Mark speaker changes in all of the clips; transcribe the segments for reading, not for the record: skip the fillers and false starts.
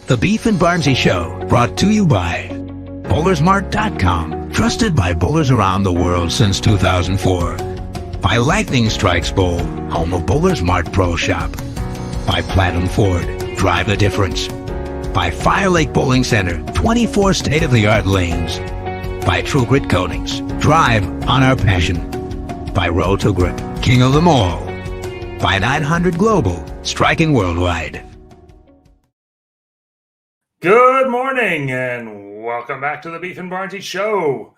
Speaker 1: The Beef and Barnzy Show, brought to you by Bowlersmart.com, trusted by bowlers around the world since 2004. By Lightning Strikes Bowl, home of Bowlers Mart Pro Shop. By Platinum Ford, drive the difference. By Fire Lake Bowling Center, 24 state-of-the-art lanes. By True Grit Coatings, drive on our passion. By Roll to Grip, king of them all. By 900 Global, striking worldwide.
Speaker 2: Good morning and welcome back to the Beef and Barnzy Show.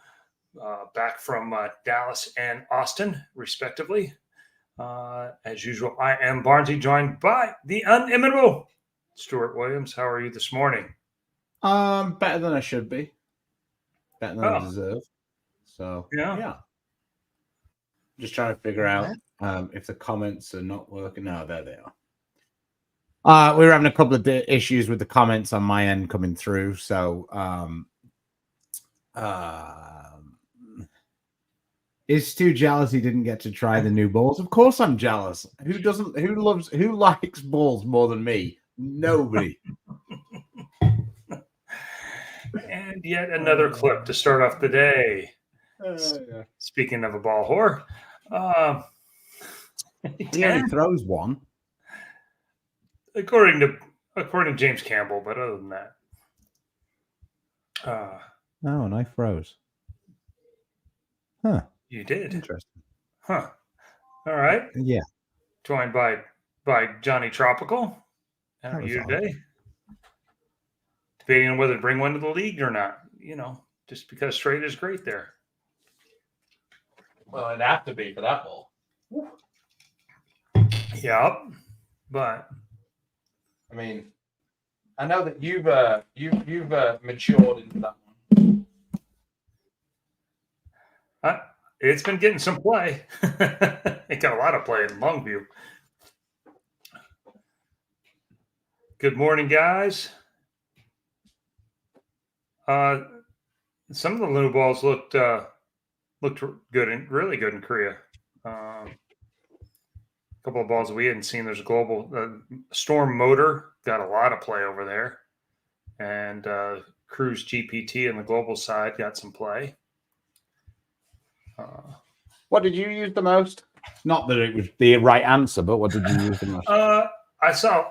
Speaker 2: Back from Dallas and Austin, respectively. As usual, I am Barnzy, joined by the inimitable Stuart Williams. How are you this morning?
Speaker 3: Better than I should be. Better than I deserve. So yeah. Just trying to figure out if the comments are not working. No, there they are. We were having a couple of issues with the comments on my end coming through. So is Stu jealous he didn't get to try the new balls? Of course I'm jealous. Who likes balls more than me? Nobody.
Speaker 2: And yet another clip to start off the day. Speaking of a ball whore.
Speaker 3: He only throws one.
Speaker 2: According to James Campbell, but other than that.
Speaker 3: Oh, and I froze. Huh.
Speaker 2: You did.
Speaker 3: Interesting.
Speaker 2: Huh. All right.
Speaker 3: Yeah.
Speaker 2: Joined by Johnny Tropical. How are you today? Debating on whether to bring one to the league or not. You know, just because straight is great there.
Speaker 3: Well, it'd have to be for that ball.
Speaker 2: Yep. But
Speaker 3: I mean, I know that you've matured into that one.
Speaker 2: It's been getting some play. It got a lot of play in Longview. Good morning, guys. Some of the new balls looked good and really good in Korea. A couple of balls that we hadn't seen. There's a global Storm Motor got a lot of play over there, and Cruise GPT on the global side got some play.
Speaker 3: What did you use the most? Not that it was the right answer, but what did you use the most?
Speaker 2: I saw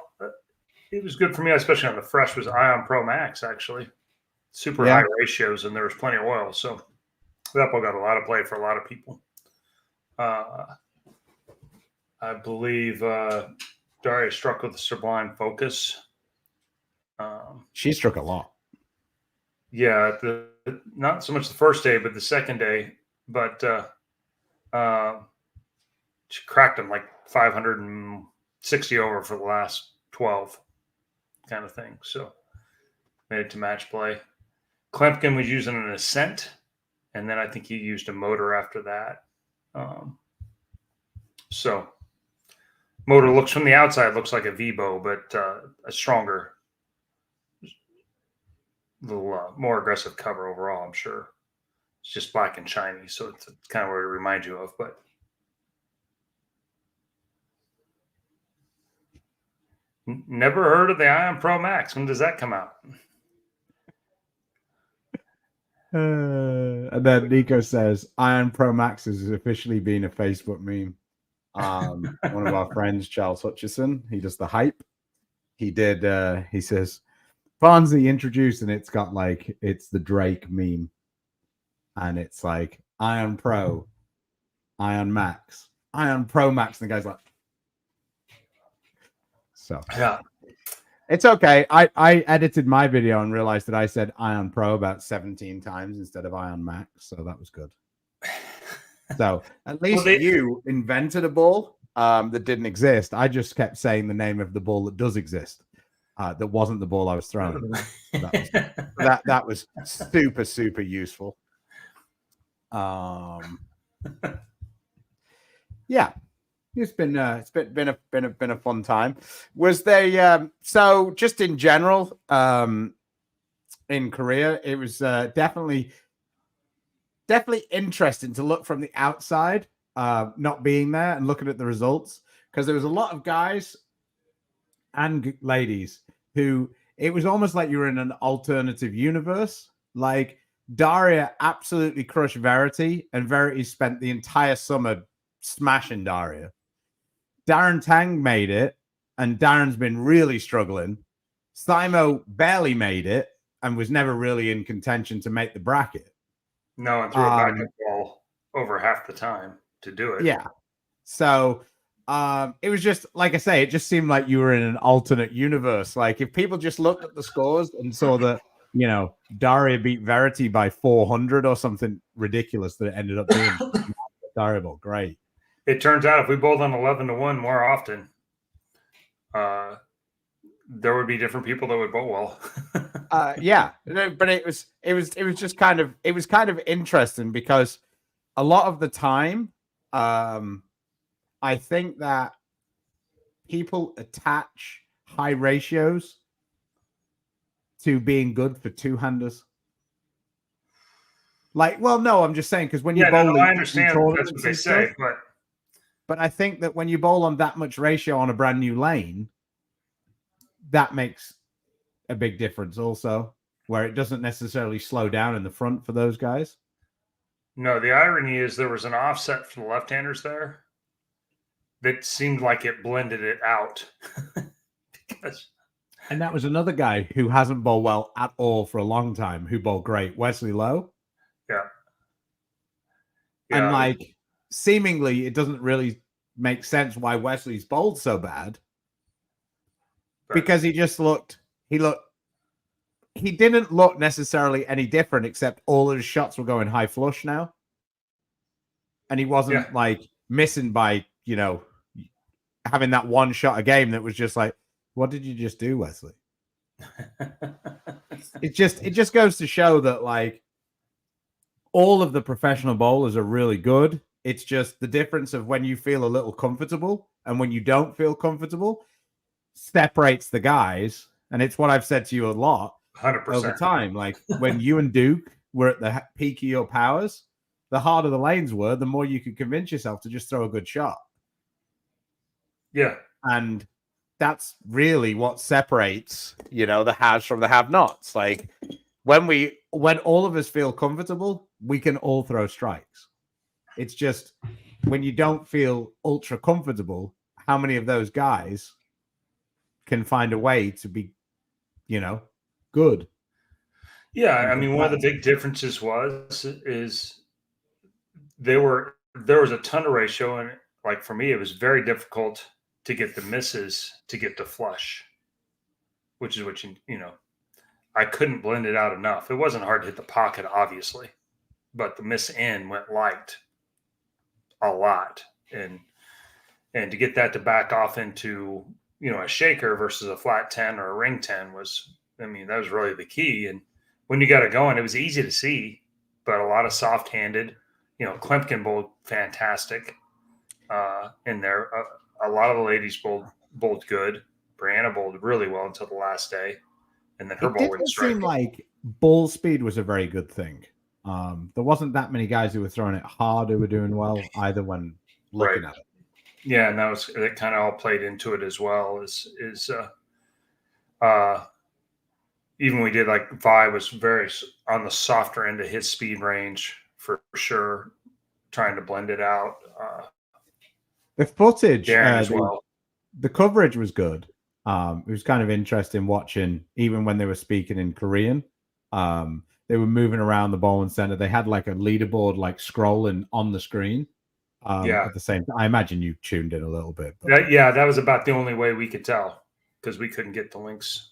Speaker 2: it was good for me, especially on the fresh. Was Ion Pro Max actually super high ratios, and there was plenty of oil, so that ball got a lot of play for a lot of people. I believe Daria struck with the Sublime Focus.
Speaker 3: She struck a lot.
Speaker 2: Yeah, not so much the first day, but the second day. But she cracked him like 560 over for the last 12 kind of thing. So made it to match play. Klempkin was using an Ascent, and then I think he used a motor after that. So motor looks from the outside, looks like a V-bow, but a stronger, little more aggressive cover overall, I'm sure. It's just black and shiny, so it's kind of what it reminds you of. But never heard of the Ion Pro Max. When does that come out?
Speaker 3: And then Nico says, Ion Pro Max has officially been a Facebook meme. One of our friends, Charles Hutchison, he does the hype. He did, he says, Barnzy introduced, and it's got like, it's the Drake meme. And it's like Ion Pro, Ion Max, Ion Pro Max. And the guy's like, so
Speaker 2: yeah,
Speaker 3: it's okay. I edited my video and realized that I said Ion Pro about 17 times instead of Ion Max. So that was good. So at least you invented a ball that didn't exist. I just kept saying the name of the ball that does exist. That wasn't the ball I was throwing. That was super, super useful. Yeah, it's been a fun time. Was there so just in general in Korea, it was definitely interesting to look from the outside, not being there and looking at the results, because there was a lot of guys and ladies who it was almost like you were in an alternative universe. Like Daria absolutely crushed Verity, and Verity spent the entire summer smashing Daria. Darren Tang made it, and Darren's been really struggling. Simo barely made it and was never really in contention to make the bracket.
Speaker 2: No, and threw a backup ball over half the time to do it.
Speaker 3: Yeah. So it was just, like I say, it just seemed like you were in an alternate universe. Like if people just looked at the scores and saw that, you know, Daria beat Verity by 400 or something ridiculous that it ended up being. Daria bowled great.
Speaker 2: It turns out if we bowled on 11-1 more often, there would be different people that would bowl well.
Speaker 3: Yeah, but it was just kind of interesting because a lot of the time, I think that people attach high ratios to being good for two-handers. Like, well, no, I'm just saying because when you bowl,
Speaker 2: I understand that's what they say,
Speaker 3: but I think that when you bowl on that much ratio on a brand new lane, that makes a big difference also, where it doesn't necessarily slow down in the front for those guys.
Speaker 2: No, the irony is there was an offset for the left-handers there that seemed like it blended it out.
Speaker 3: And that was another guy who hasn't bowled well at all for a long time, who bowled great, Wesley Lowe.
Speaker 2: Yeah.
Speaker 3: And like, seemingly, it doesn't really make sense why Wesley's bowled so bad. Because he just he didn't look necessarily any different, except all of his shots were going high flush now. And he wasn't like missing by, you know, having that one shot a game that was just like, what did you just do, Wesley? It just goes to show that like all of the professional bowlers are really good. It's just the difference of when you feel a little comfortable and when you don't feel comfortable separates the guys. And it's what I've said to you a lot
Speaker 2: 100%
Speaker 3: over time. Like when you and Duke were at the peak of your powers, the harder the lanes were, the more you could convince yourself to just throw a good shot.
Speaker 2: Yeah.
Speaker 3: And that's really what separates, you know, the haves from the have-nots. Like when all of us feel comfortable, we can all throw strikes. It's just when you don't feel ultra comfortable, how many of those guys can find a way to be, you know, good?
Speaker 2: Yeah, I mean, one of the big differences is there was a ton of ratio, and like for me, it was very difficult to get the misses to get to flush, which is what you know. I couldn't blend it out enough. It wasn't hard to hit the pocket, obviously, but the miss in went light a lot, and to get that to back off into, you know, a shaker versus a flat 10 or a ring 10 was, I mean, that was really the key. And when you got it going, it was easy to see, but a lot of soft-handed, you know, Klimpkin bowled fantastic in there. A lot of the ladies bowled good. Brianna bowled really well until the last day. And then her ball went straight. It
Speaker 3: seemed like ball speed was a very good thing. There wasn't that many guys who were throwing it hard who were doing well either when looking at it.
Speaker 2: Yeah, and that kind of all played into it as well. Even we did like Vi was very on the softer end of his speed range for sure, trying to blend it out.
Speaker 3: The footage,
Speaker 2: as well.
Speaker 3: The coverage was good. It was kind of interesting watching, even when they were speaking in Korean. They were moving around the bowling center. They had like a leaderboard, like scrolling on the screen. At the same time, I imagine you tuned in a little bit.
Speaker 2: But... that was about the only way we could tell because we couldn't get the links.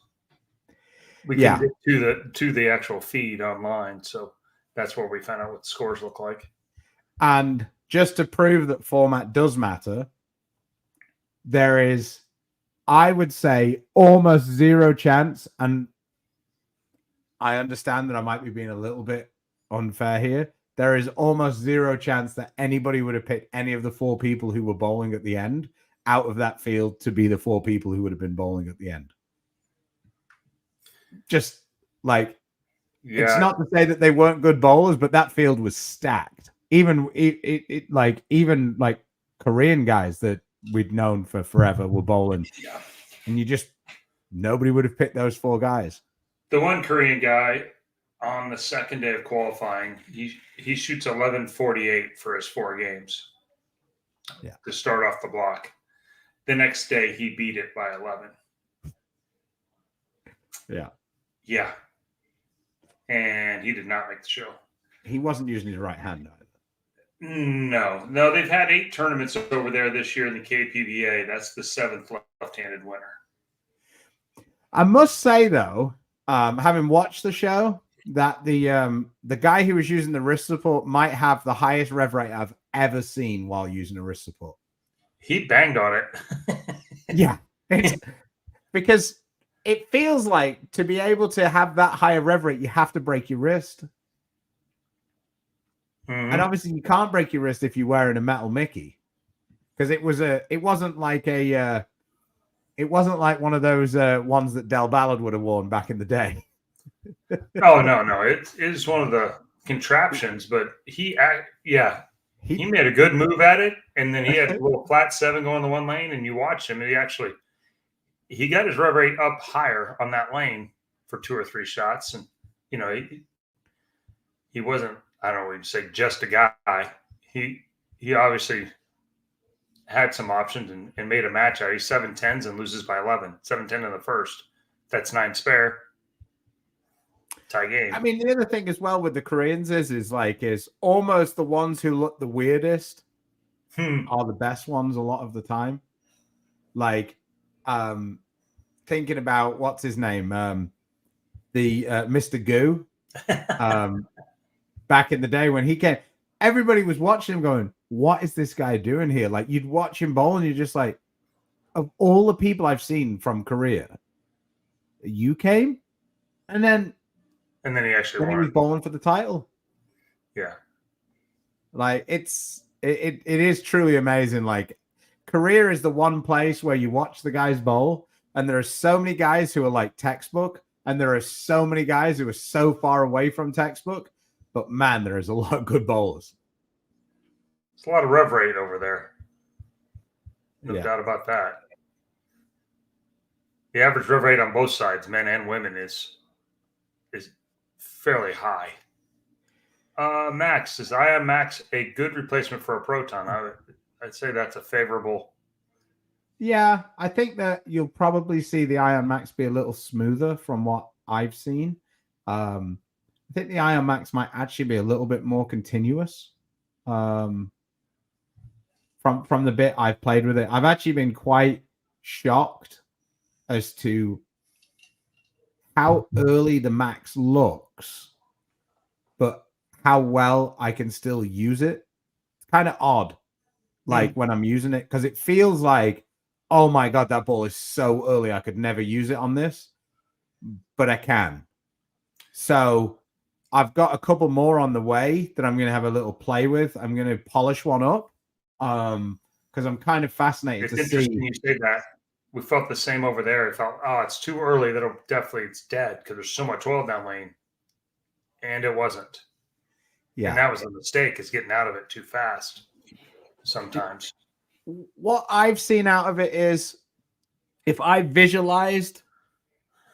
Speaker 2: We couldn't get to the actual feed online, so that's where we found out what the scores look like.
Speaker 3: And just to prove that format does matter, there is, I would say, almost zero chance, and I understand that I might be being a little bit unfair here. There is almost zero chance that anybody would have picked any of the four people who were bowling at the end out of that field to be the four people who would have been bowling at the end. Just like, it's not to say that they weren't good bowlers, but that field was stacked. Even Korean guys that we'd known for forever were bowling, and you just nobody would have picked those 4 guys.
Speaker 2: The one Korean guy on the second day of qualifying, he shoots 11.48 for his 4 games.
Speaker 3: Yeah.
Speaker 2: To start off the block. The next day, he beat it by 11.
Speaker 3: Yeah.
Speaker 2: Yeah. And he did not make the show.
Speaker 3: He wasn't using his right hand either.
Speaker 2: No, they've had 8 tournaments over there this year in the KPBA. That's the 7th left-handed winner.
Speaker 3: I must say though, having watched the show, that the guy who was using the wrist support might have the highest rev rate I've ever seen while using a wrist support.
Speaker 2: He banged on it.
Speaker 3: Yeah, because it feels like to be able to have that higher rev rate, you have to break your wrist.
Speaker 2: Mm-hmm.
Speaker 3: And obviously you can't break your wrist if you're wearing a metal Mickey, because it wasn't like one of those ones that Del Ballard would have worn back in the day.
Speaker 2: Oh no, it is one of the contraptions, but he made a good move at it, and then he had a little flat 7 going the one lane, and you watch him, and he got his rev rate up higher on that lane for 2 or 3 shots, and he wasn't, I don't know what you'd say, just a guy. He obviously had some options and made a match out. He's 7-10s and loses by 11. 7-10 in the first. That's 9 spare. Tie game.
Speaker 3: I mean, the other thing as well with the Koreans is almost the ones who look the weirdest are the best ones a lot of the time. Like, thinking about what's his name, the Mr. Goo. Back in the day when he came, everybody was watching him going, what is this guy doing here? Like, you'd watch him bowl and you're just like, of all the people I've seen from Korea, you came? And then
Speaker 2: he actually won.
Speaker 3: He was bowling for the title.
Speaker 2: Yeah.
Speaker 3: Like, it is truly amazing. Like, Korea is the one place where you watch the guys bowl, and there are so many guys who are like textbook, and there are so many guys who are so far away from textbook. But man, there is a lot of good bowlers.
Speaker 2: It's a lot of rev rate over there. No doubt about that. The average rev rate on both sides, men and women, is fairly high. Max, is Ion Max a good replacement for a Proton? I'd say that's a favorable.
Speaker 3: Yeah, I think that you'll probably see the Ion Max be a little smoother from what I've seen. I think the Ion Max might actually be a little bit more continuous. From the bit I've played with it, I've actually been quite shocked as to how early the Max looks, but how well I can still use it. It's kind of odd, like when I'm using it, because it feels like, oh my God, that ball is so early. I could never use it on this, but I can. So I've got a couple more on the way that I'm going to have a little play with. I'm going to polish one up because I'm kind of fascinated to see. It's
Speaker 2: interesting you say that. We felt the same over there. It felt, it's too early. It's dead because there's so much oil down lane. And it wasn't. Yeah. And that was a mistake, is getting out of it too fast sometimes.
Speaker 3: What I've seen out of it is, if I visualized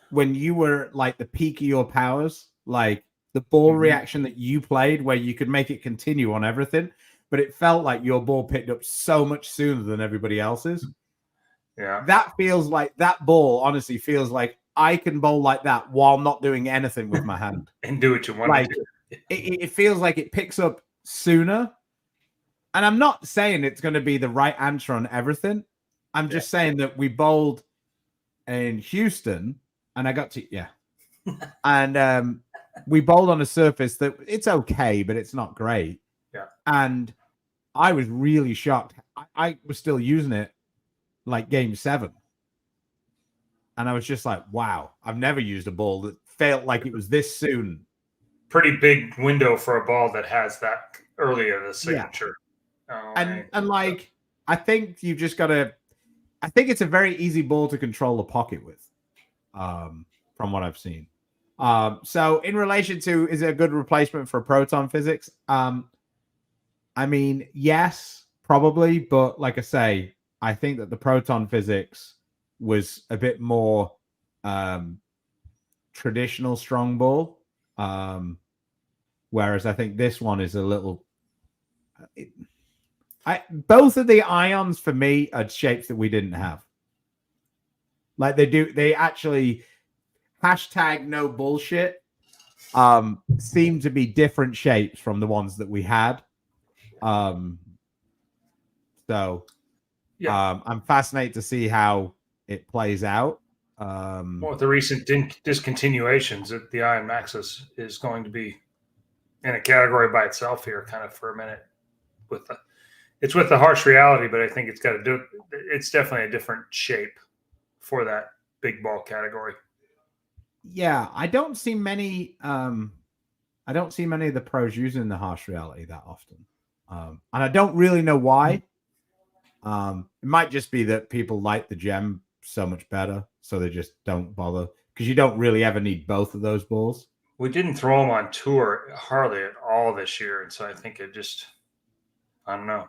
Speaker 3: when you were like the peak of your powers, like the ball reaction that you played where you could make it continue on everything, but it felt like your ball picked up so much sooner than everybody else's.
Speaker 2: Yeah.
Speaker 3: That feels like, that ball honestly feels like I can bowl like that while not doing anything with my hand.
Speaker 2: And do what you want to do.
Speaker 3: It feels like it picks up sooner. And I'm not saying it's going to be the right answer on everything. I'm just saying that we bowled in Houston and I got to, and we bowled on a surface that it's okay, but it's not great.
Speaker 2: Yeah.
Speaker 3: And I was really shocked. I was still using it like game 7. And I was just like, wow, I've never used a ball that felt like it was this soon.
Speaker 2: Pretty big window for a ball that has that early of a signature.
Speaker 3: Yeah. And like, I think you've just got to, I think it's a very easy ball to control the pocket with, from what I've seen. So in relation to, is it a good replacement for proton physics? I mean, yes, probably. But like I say, I think that the proton physics was a bit more traditional strong ball. Whereas I think this one is a little. Both of the ions for me are shapes that we didn't have. Like they actually #no bullshit. Seem to be different shapes from the ones that we had. So I'm fascinated to see how it plays out.
Speaker 2: Well, with the recent discontinuations, the Ion Max is going to be in a category by itself here, kind of for a minute. It's with the harsh reality, but I think it's got to do. It's definitely a different shape for that big ball category.
Speaker 3: Yeah, I don't see many. I don't see many of the pros using the harsh reality that often, and I don't really know why. It might just be that people like the gem so much better, so they just don't bother, because you don't really ever need both of those balls.
Speaker 2: We didn't throw them on tour hardly at all this year, and so I think it just, I don't know.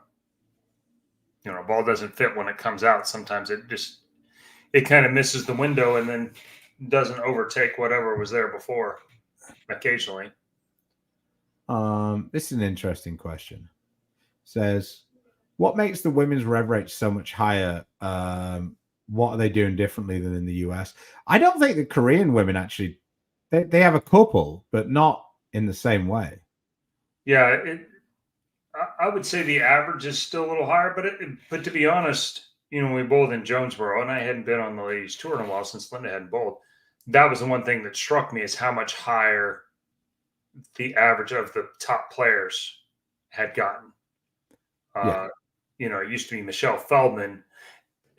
Speaker 2: You know, a ball doesn't fit when it comes out. Sometimes it kind of misses the window and then doesn't overtake whatever was there before. Occasionally.
Speaker 3: This is an interesting question. Says, what makes the women's rev rate so much higher? What are they doing differently than in the US? I don't think the Korean women actually, they have a couple, but not in the same way.
Speaker 2: Yeah, I would say the average is still a little higher, but to be honest, you know, we bowled in Jonesboro, and I hadn't been on the ladies' tour in a while since Linda hadn't bowled. That was the one thing that struck me, is how much higher the average of the top players had gotten. You know, it used to be Michelle Feldman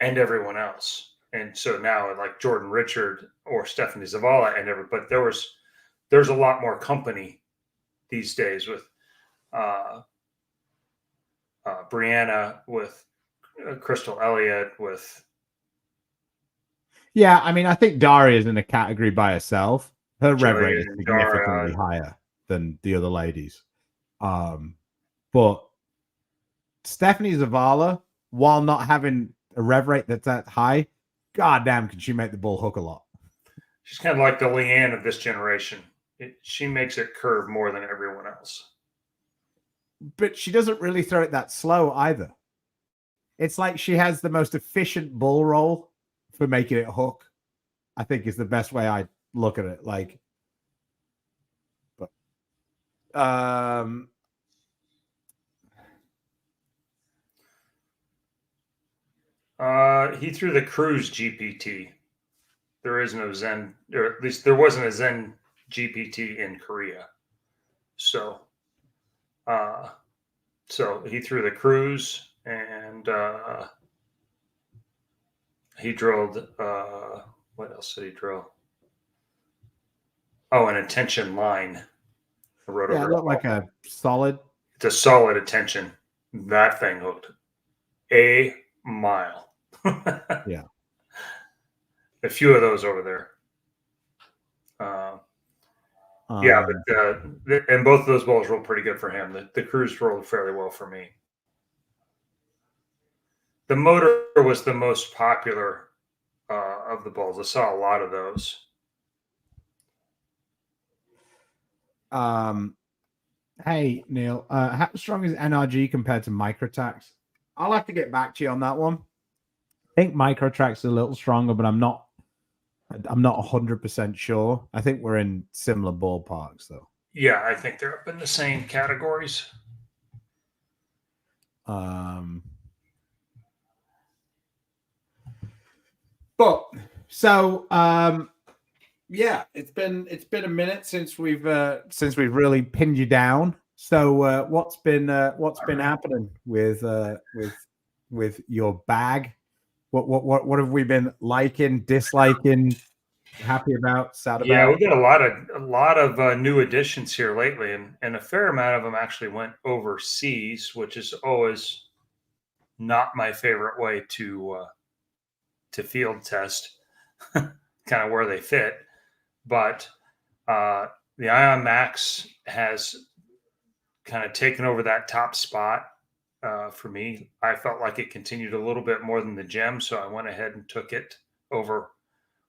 Speaker 2: and everyone else, and so now like Jordan Richard or Stephanie Zavala but there's a lot more company these days with Brianna, with Crystal Elliott, with.
Speaker 3: Yeah, I mean, I think Daria's in a category by herself. Her rev rate is
Speaker 2: Jillian,
Speaker 3: significantly
Speaker 2: Dara.
Speaker 3: higher than the other ladies. But Stephanie Zavala, while not having a rev rate that's that high, goddamn, can she make the ball hook a lot?
Speaker 2: She's kind of like the Leanne of this generation. She makes it curve more than everyone else.
Speaker 3: But she doesn't really throw it that slow either. It's like she has the most efficient ball roll for making it hook, I think, is the best way I look at it. Like, but
Speaker 2: he threw the Cruise GPT. There is no Zen, or at least there wasn't a Zen GPT in Korea. So he threw the Cruise, and he drilled. What else did he drill? Oh, an attention line.
Speaker 3: Yeah, it looked like a solid.
Speaker 2: It's a solid attention. That thing hooked a mile.
Speaker 3: Yeah.
Speaker 2: A few of those over there. Yeah, but and both of those balls rolled pretty good for him. The Cruise rolled fairly well for me. The Motor was the most popular of the balls. I saw a lot of those.
Speaker 3: Hey, Neil, how strong is NRG compared to Microtrax? I'll have to get back to you on that one. I think Microtrax is a little stronger, but I'm not 100% sure. I think we're in similar ballparks, though.
Speaker 2: Yeah, I think they're up in the same categories.
Speaker 3: But so yeah, it's been a minute since we've really pinned you down. So what's been happening with your bag? What have we been liking, disliking, happy about, sad about?
Speaker 2: Yeah, we got a lot of new additions here lately, and a fair amount of them actually went overseas, which is always not my favorite way to field test, kind of where they fit. But the Ion Max has kind of taken over that top spot for me. I felt like it continued a little bit more than the Gem, so I went ahead and took it over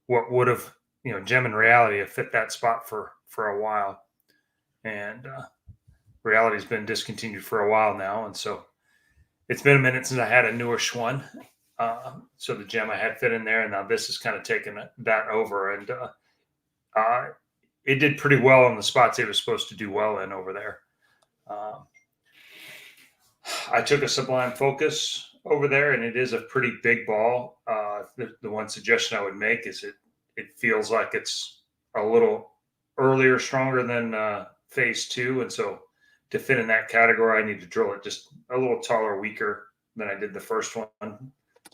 Speaker 2: what would have, Gem and Reality have fit that spot for a while. And Reality's been discontinued for a while now. And so it's been a minute since I had a newish one. So the Gem I had fit in there, and now this is kind of taking that over. And it did pretty well in the spots it was supposed to do well in over there. I took a Sublime Focus over there, and it is a pretty big ball. The one suggestion I would make is it feels like it's a little earlier, stronger than phase 2. And so to fit in that category, I need to drill it just a little taller, weaker than I did the first one.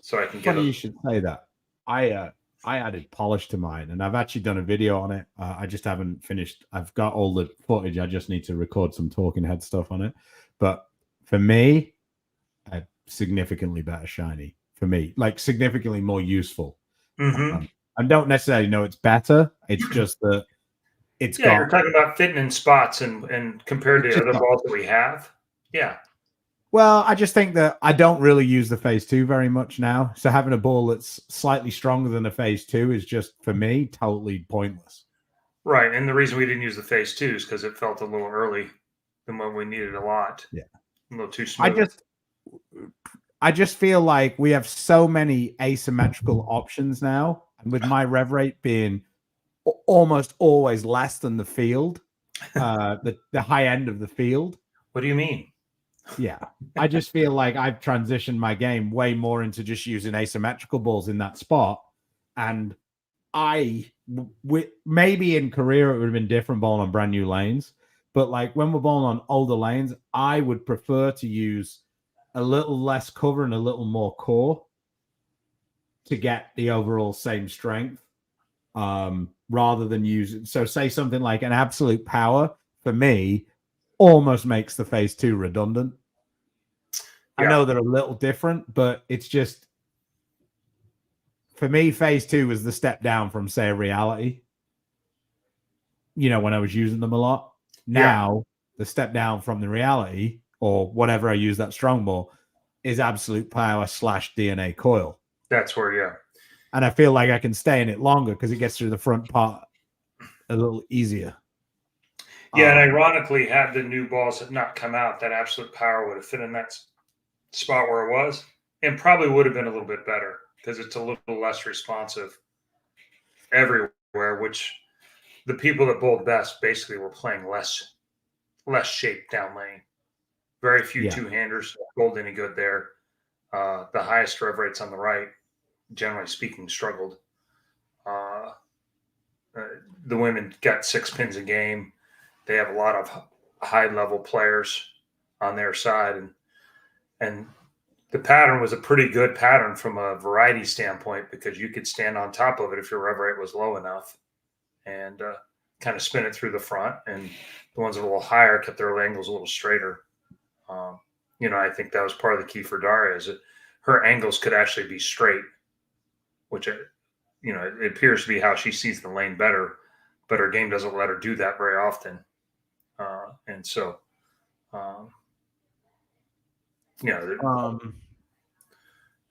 Speaker 2: So I can get
Speaker 3: Funny you should say that. I added polish to mine, and I've actually done a video on it. I just haven't finished. I've got all the footage. I just need to record some talking head stuff on it. But for me, a significantly better shiny. For me, like significantly more useful.
Speaker 2: Mm-hmm.
Speaker 3: I don't necessarily know it's better. It's just that it's
Speaker 2: you're talking about fitting in spots and compared to other balls that we have. Yeah.
Speaker 3: Well, I just think that I don't really use the phase 2 very much now. So having a ball that's slightly stronger than a phase 2 is just, for me, totally pointless.
Speaker 2: Right. And the reason we didn't use the phase 2 is because it felt a little early than what we needed a lot.
Speaker 3: Yeah.
Speaker 2: A little too smooth.
Speaker 3: I just feel like we have so many asymmetrical options now. And with my rev rate being almost always less than the field, the high end of the field.
Speaker 2: What do you mean?
Speaker 3: Yeah, I just feel like I've transitioned my game way more into just using asymmetrical balls in that spot. And maybe in career it would have been different balling on brand new lanes. But like when we're balling on older lanes, I would prefer to use a little less cover and a little more core to get the overall same strength, rather than use. So say something like an absolute power for me almost makes the phase 2 redundant. Yeah. I know they're a little different, but it's just, for me, phase 2 was the step down from, say, a Reality. When I was using them a lot. Now, the step down from the Reality, or whatever I use that strong ball, is absolute power / DNA coil.
Speaker 2: That's where, yeah.
Speaker 3: And I feel like I can stay in it longer because it gets through the front part a little easier.
Speaker 2: Yeah, and ironically, had the new balls had not come out, that absolute power would have fit in that spot where it was, and probably would have been a little bit better because it's a little less responsive everywhere, which the people that bowled best basically were playing less shape down lane. Very few two-handers bowled any good there. The highest rev rates on the right, generally speaking, struggled. The women got 6 pins a game. They have a lot of high-level players on their side, and the pattern was a pretty good pattern from a variety standpoint because you could stand on top of it if your rev rate was low enough and kind of spin it through the front, and the ones that were a little higher kept their angles a little straighter. I think that was part of the key for Daria is that her angles could actually be straight, which, it appears to be how she sees the lane better, but her game doesn't let her do that very often. And so, in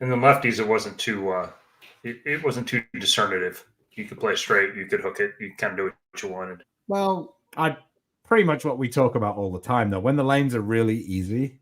Speaker 2: the lefties, it wasn't too, it wasn't too discernitive. You could play straight, you could hook it, you kind of do what you wanted.
Speaker 3: Well, pretty much what we talk about all the time, though. When the lanes are really easy,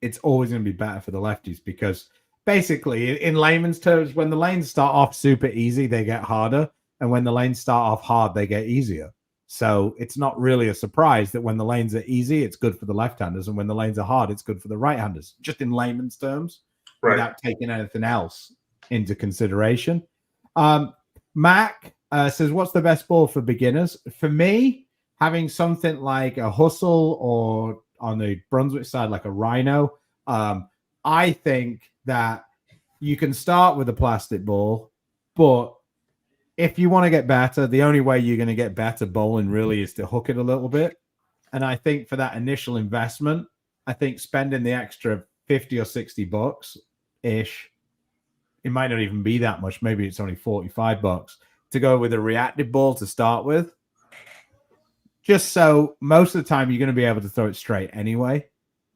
Speaker 3: it's always going to be better for the lefties because basically, in layman's terms, when the lanes start off super easy, they get harder. And when the lanes start off hard, they get easier. So it's not really a surprise that when the lanes are easy, it's good for the left-handers. And when the lanes are hard, it's good for the right-handers, just in layman's terms, without taking anything else into consideration. Mac says, what's the best ball for beginners? For me, having something like a Hustle or on the Brunswick side, like a Rhino, I think that you can start with a plastic ball, but if you want to get better, the only way you're going to get better bowling really is to hook it a little bit. And I think for that initial investment, I think spending the extra 50 or 60 bucks ish, it might not even be that much. Maybe it's only 45 bucks to go with a reactive ball to start with. Just so most of the time you're going to be able to throw it straight anyway,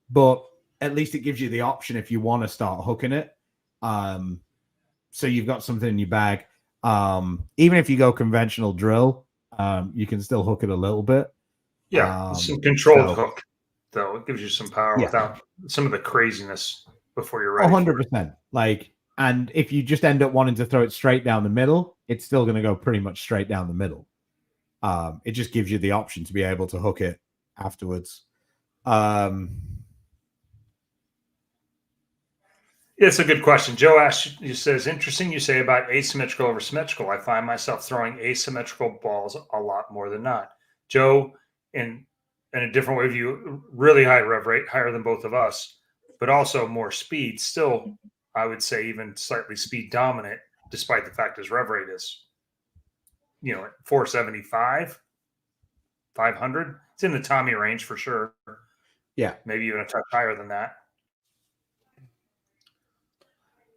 Speaker 3: but at least it gives you the option if you want to start hooking it. So you've got something in your bag. Even if you go conventional drill, you can still hook it a little bit.
Speaker 2: Yeah, some controlled hook, though. It gives you some power without some of the craziness before you're ready.
Speaker 3: 100%. Like, and if you just end up wanting to throw it straight down the middle, it's still going to go pretty much straight down the middle. It just gives you the option to be able to hook it afterwards.
Speaker 2: It's a good question. Joe asks, he says, interesting you say about asymmetrical over symmetrical. I find myself throwing asymmetrical balls a lot more than not. Joe, in a different way of view, really high rev rate, higher than both of us, but also more speed. Still, I would say even slightly speed dominant, despite the fact his rev rate is, 475, 500. It's in the Tommy range for sure.
Speaker 3: Yeah.
Speaker 2: Maybe even a touch higher than that.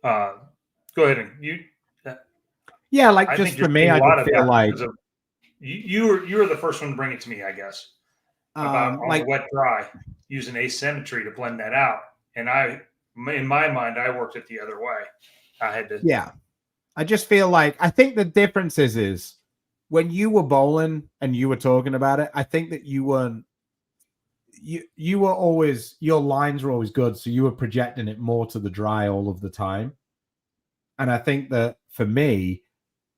Speaker 2: Go ahead and you.
Speaker 3: Yeah, like just for me, I just feel like
Speaker 2: you were the first one to bring it to me, I guess. About like wet dry using asymmetry to blend that out, and in my mind, I worked it the other way. I had to.
Speaker 3: Yeah, I just feel like I think the difference is when you were bowling and you were talking about it. I think that you weren't. You were always, your lines were always good, so you were projecting it more to the dry all of the time. And I think that for me,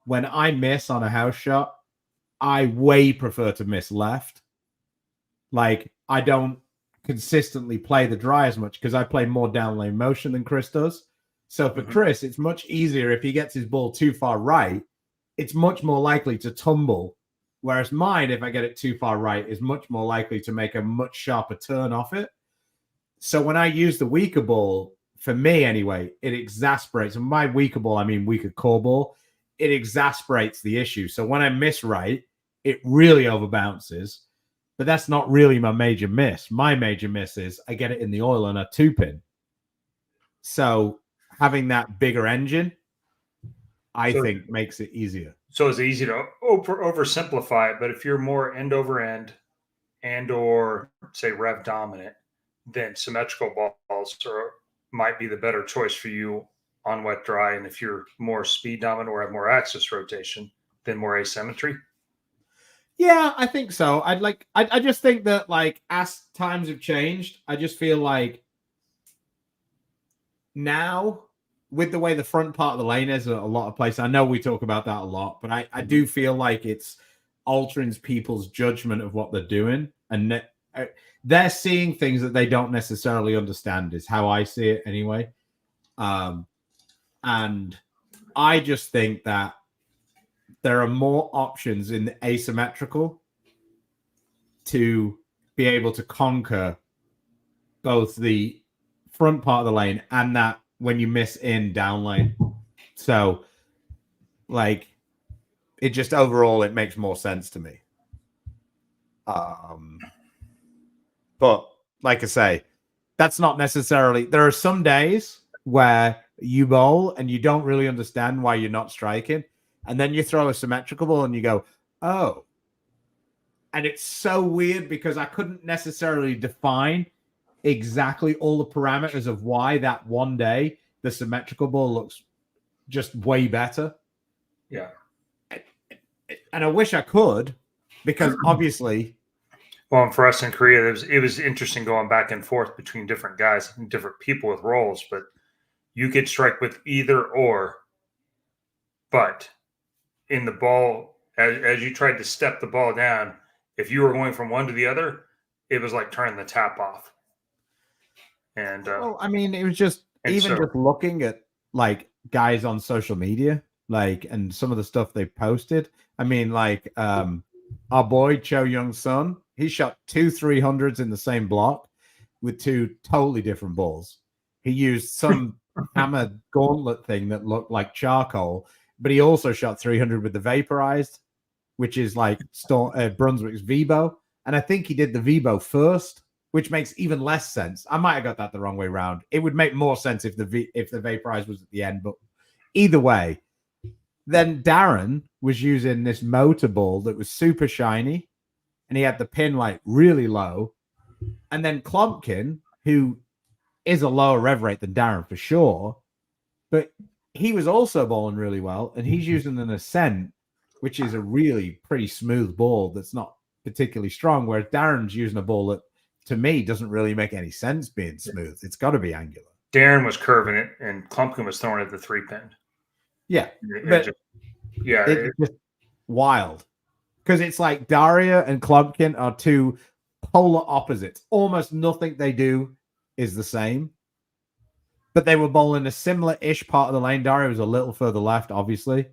Speaker 3: when I miss on a house shot, I way prefer to miss left. Like, I don't consistently play the dry as much because I play more down lane motion than Chris does. So for Chris, it's much easier if he gets his ball too far right, it's much more likely to tumble. Whereas mine, if I get it too far right, is much more likely to make a much sharper turn off it. So when I use the weaker ball, for me anyway, it exasperates. And by weaker ball, I mean weaker core ball. It exasperates the issue. So when I miss right, it really overbounces. But that's not really my major miss. My major miss is I get it in the oil on a 2-pin. So having that bigger engine, I think makes it easier.
Speaker 2: So it's easy to oversimplify it, but if you're more end over end and or say rev dominant, then symmetrical balls might be the better choice for you on wet dry. And if you're more speed dominant or have more axis rotation, then more asymmetry.
Speaker 3: Yeah, I think so. I just think that like as times have changed, I just feel like now with the way the front part of the lane is a lot of places, I know we talk about that a lot, but I do feel like it's altering people's judgment of what they're doing. And they're seeing things that they don't necessarily understand is how I see it anyway. And I just think that there are more options in the asymmetrical to be able to conquer both the front part of the lane and that when you miss in down lane. So like it just overall it makes more sense to me. But like I say, that's not necessarily, there are some days where you bowl and you don't really understand why you're not striking, and then you throw a symmetrical ball and you go, oh. And it's so weird because I couldn't necessarily define exactly all the parameters of why that one day the symmetrical ball looks just way better.
Speaker 2: Yeah.
Speaker 3: And I wish I could, because obviously.
Speaker 2: Well, and for us in Korea, it was interesting going back and forth between different guys and different people with roles, but you could strike with either or. But in the ball, as you tried to step the ball down, if you were going from one to the other, it was like turning the tap off. And
Speaker 3: well, I mean, it was just just looking at like guys on social media, like, and some of the stuff they posted. I mean, like our boy Cho Young Sun, he shot 2 300s in the same block with 2 totally different balls. He used some hammer gauntlet thing that looked like charcoal, but he also shot 300 with the vaporized, which is like Brunswick's Vibo. And I think he did the Vibo first, which makes even less sense. I might have got that the wrong way around. It would make more sense if the vaporized was at the end, but either way. Then Darren was using this motor ball that was super shiny, and he had the pin like really low. And then Klompkin, who is a lower rev rate than Darren for sure, but he was also bowling really well, and he's using an Ascent, which is a really pretty smooth ball that's not particularly strong, whereas Darren's using a ball that, to me, doesn't really make any sense being smooth. It's got to be angular.
Speaker 2: Darren was curving it, and Klumpkin was throwing it at the 3-pin.
Speaker 3: Yeah,
Speaker 2: it's
Speaker 3: just wild. Because it's like Daria and Klumpkin are two polar opposites. Almost nothing they do is the same. But they were bowling a similar-ish part of the lane. Daria was a little further left, obviously.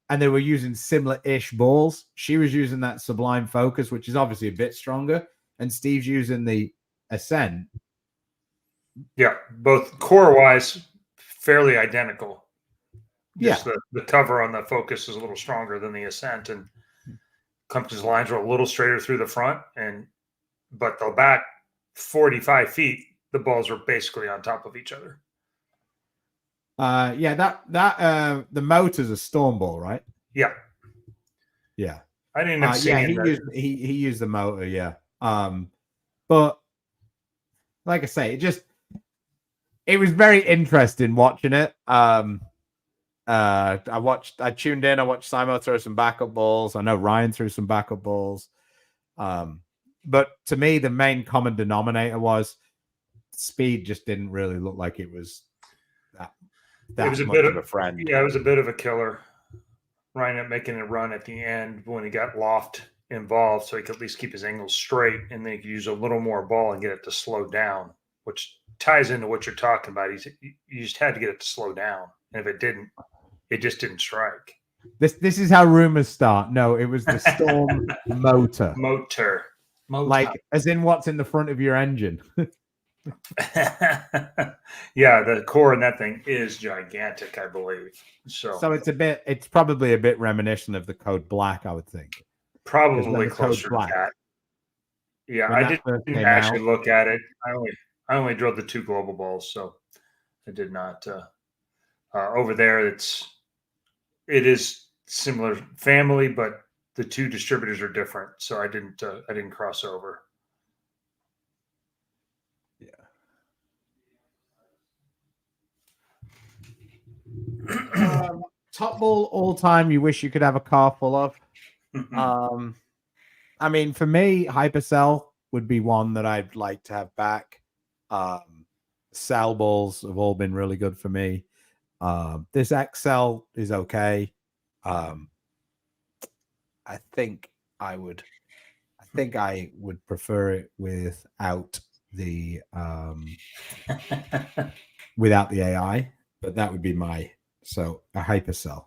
Speaker 3: And they were using similar-ish balls. She was using that Sublime Focus, which is obviously a bit stronger. And Steve's using the Ascent.
Speaker 2: Yeah, both core-wise, fairly identical. Just the cover on the Focus is a little stronger than the Ascent. And Klumpkin's lines were a little straighter through the front. But the back 45 feet, the balls were basically on top of each other.
Speaker 3: The motor's a storm ball, right?
Speaker 2: Yeah. I didn't even see
Speaker 3: he used the motor, yeah. But like I say, it was very interesting watching it. I tuned in, I watched Simo throw some backup balls. I know Ryan threw some backup balls. But to me, the main common denominator was speed just didn't really look like it was that
Speaker 2: it was
Speaker 3: much of a friend.
Speaker 2: Yeah, it was a bit of a killer. Ryan up making a run at the end when he got loft involved, so he could at least keep his angles straight, and then he could use a little more ball and get it to slow down, which ties into what you're talking about. You just had to get it to slow down, and if it didn't, it just didn't strike.
Speaker 3: This is how rumors start. No, it was the Storm motor.
Speaker 2: Motor.
Speaker 3: Like, as in what's in the front of your engine.
Speaker 2: Yeah, the core in that thing is gigantic, I believe. So
Speaker 3: it's probably a bit reminiscent of the Code Black, I would think.
Speaker 2: Probably closer to that. Yeah, I didn't actually look at it. I only drilled the 2 global balls, so I did not. Over there, it is similar family, but the 2 distributors are different, so I didn't cross over.
Speaker 3: Top ball all time you wish you could have a car full of. I mean, for me, Hypercell would be one that I'd like to have back. Cell balls have all been really good for me. This XL is okay. I think I would prefer it without the AI, but that would be a Hypercell.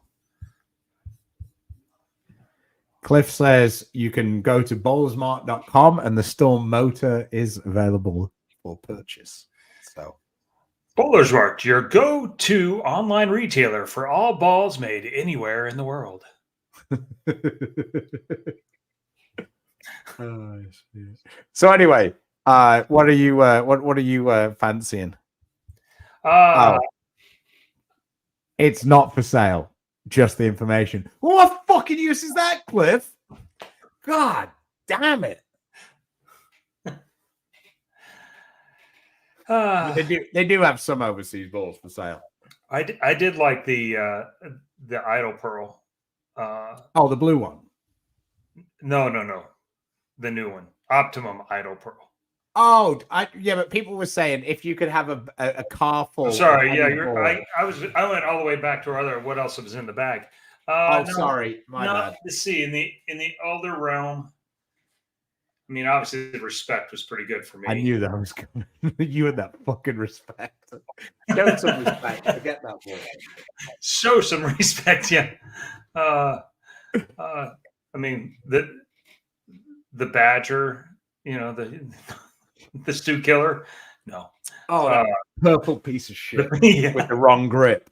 Speaker 3: Cliff says you can go to bowlersmart.com and the Storm motor is available for purchase. So
Speaker 2: Bowlers Mart, your go-to online retailer for all balls made anywhere in the world.
Speaker 3: So anyway, what are you fancying? It's not for sale. Just the information. What fucking use is that, Cliff? God damn it. They do have some overseas balls for sale.
Speaker 2: I did like the Idol Pearl.
Speaker 3: The blue one.
Speaker 2: No. The new one. Optimum Idol Pearl.
Speaker 3: But people were saying if you could have a car full.
Speaker 2: Sorry, I went all the way back to our other. What else was in the bag?
Speaker 3: Sorry, my bad.
Speaker 2: Let's see. In the older realm, I mean, obviously, the Respect was pretty good for me.
Speaker 3: I knew that was coming. You and that fucking Respect. Show some respect. Forget that word.
Speaker 2: Show some respect, yeah. I mean, the Badger, the Stew Killer. No.
Speaker 3: That purple piece of shit with the wrong grip.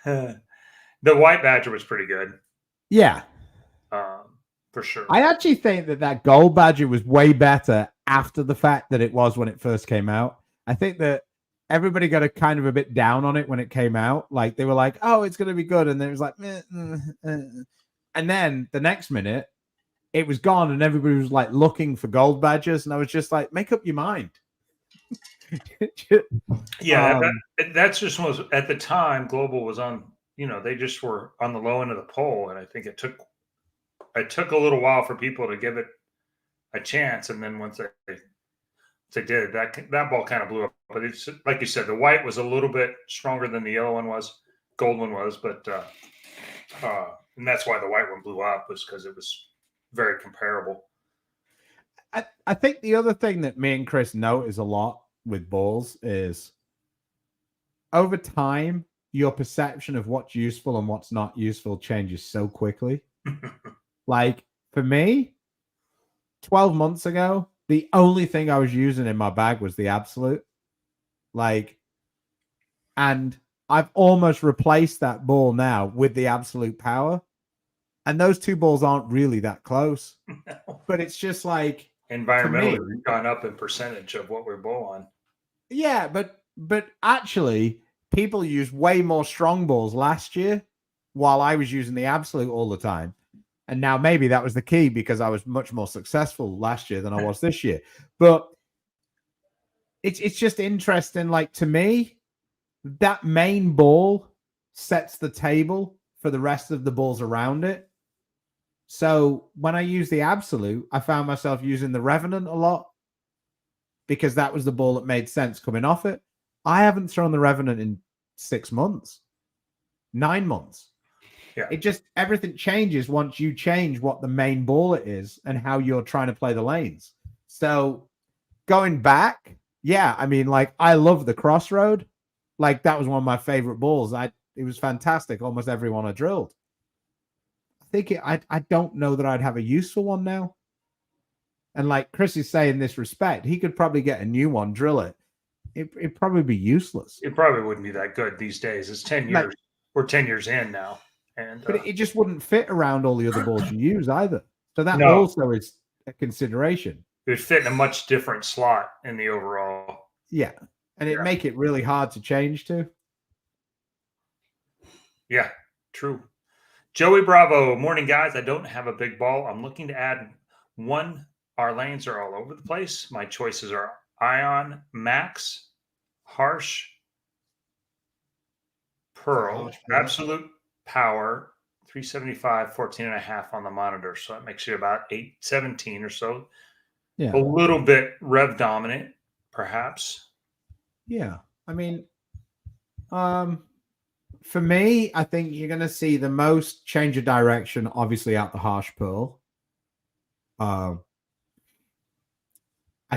Speaker 2: The White Badger was pretty good.
Speaker 3: Yeah.
Speaker 2: For sure.
Speaker 3: I actually think that Gold Badger was way better after the fact that it was when it first came out. I think that everybody got a bit down on it when it came out. Like, they were like, oh, it's going to be good. And then it was like, and then the next minute, it was gone and everybody was like looking for Gold Badgers. And I was just like, make up your mind.
Speaker 2: Yeah, that's just was at the time. Global was on. They just were on the low end of the poll, and I think it took a little while for people to give it a chance, and then once they did, that ball kind of blew up. But it's like you said, the white was a little bit stronger than the yellow one was, gold one was, but and that's why the white one blew up, was because it was very comparable.
Speaker 3: I think the other thing that me and Chris notice a lot with balls is over time, your perception of what's useful and what's not useful changes so quickly. Like for me, 12 months ago, the only thing I was using in my bag was the absolute. And I've almost replaced that ball now with the absolute power. And those two balls aren't really that close. No. But it's just like
Speaker 2: environmentally, we've gone up in percentage of what we're bowl on.
Speaker 3: Yeah, but actually, people used way more strong balls last year while I was using the absolute all the time. And now maybe that was the key because I was much more successful last year than I was this year. But it's just interesting. Like, to me, that main ball sets the table for the rest of the balls around it. So when I use the absolute, I found myself using the Revenant a lot because that was the ball that made sense coming off it. I haven't thrown the Revenant in 6 months, 9 months.
Speaker 2: Yeah.
Speaker 3: It just, everything changes once you change what the main ball it is and how you're trying to play the lanes. So going back, yeah, I mean, like, I love the Crossroad. Like, that was one of my favorite balls. It was fantastic. Almost everyone I drilled. I don't know that I'd have a useful one now. And like Chris is saying, this respect, he could probably get a new one, drill it. It'd probably be useless.
Speaker 2: It probably wouldn't be that good these days. It's 10 years. Like, we're 10 years in now.
Speaker 3: But it just wouldn't fit around all the other balls you use either. So that also is a consideration.
Speaker 2: It would fit in a much different slot in the overall.
Speaker 3: Yeah. And it'd make it really hard to change to.
Speaker 2: Yeah, true. Joey Bravo, morning, guys. I don't have a big ball. I'm looking to add one. Our lanes are all over the place. My choices are Ion, Max, Harsh, Pearl, Absolute Power, 375, 14.5 on the monitor. So that makes you about 817 or so.
Speaker 3: Yeah.
Speaker 2: A little bit rev dominant, perhaps.
Speaker 3: Yeah. I mean, for me, I think you're going to see the most change of direction, obviously, out the Harsh Pearl. I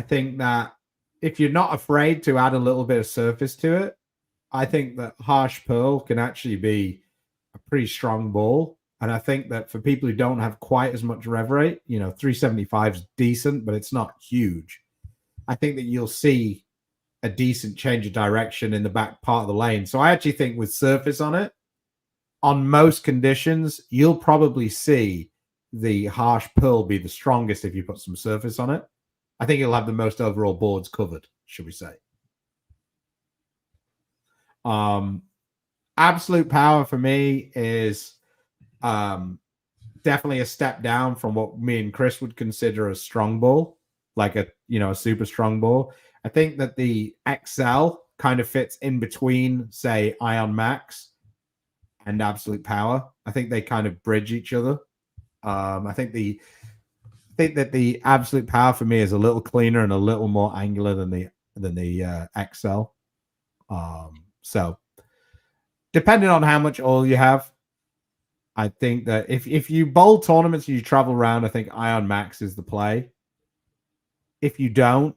Speaker 3: think that if you're not afraid to add a little bit of surface to it, I think that Harsh Pearl can actually be a pretty strong ball. And I think that for people who don't have quite as much rev rate, 375 is decent, but it's not huge. I think that you'll see a decent change of direction in the back part of the lane. So I actually think with surface on it, on most conditions, you'll probably see the Harsh Pearl be the strongest if you put some surface on it. I think it'll have the most overall boards covered, should we say. Absolute Power for me is definitely a step down from what me and Chris would consider a strong ball, like a super strong ball. I think that the XL kind of fits in between, say, Ion Max and Absolute Power. I think they kind of bridge each other. I think that the Absolute Power for me is a little cleaner and a little more angular than the XL. So depending on how much oil you have, I think that if you bowl tournaments and you travel around, I think Ion Max is the play. If you don't,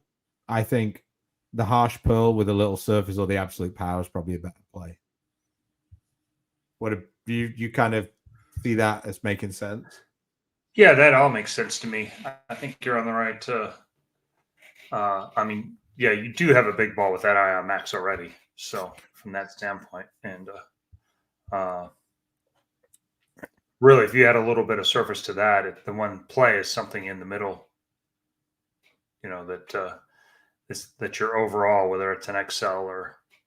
Speaker 3: I think the Harsh Pearl with a little surface or the Absolute Power is probably a better play. What do you kind of see that as making sense?
Speaker 2: Yeah, that all makes sense to me. I think you're on the right. I mean, yeah, you do have a big ball with that Ion Max already. So from that standpoint, and really, if you add a little bit of surface to that, the one play is something in the middle. That your overall, whether it's an XL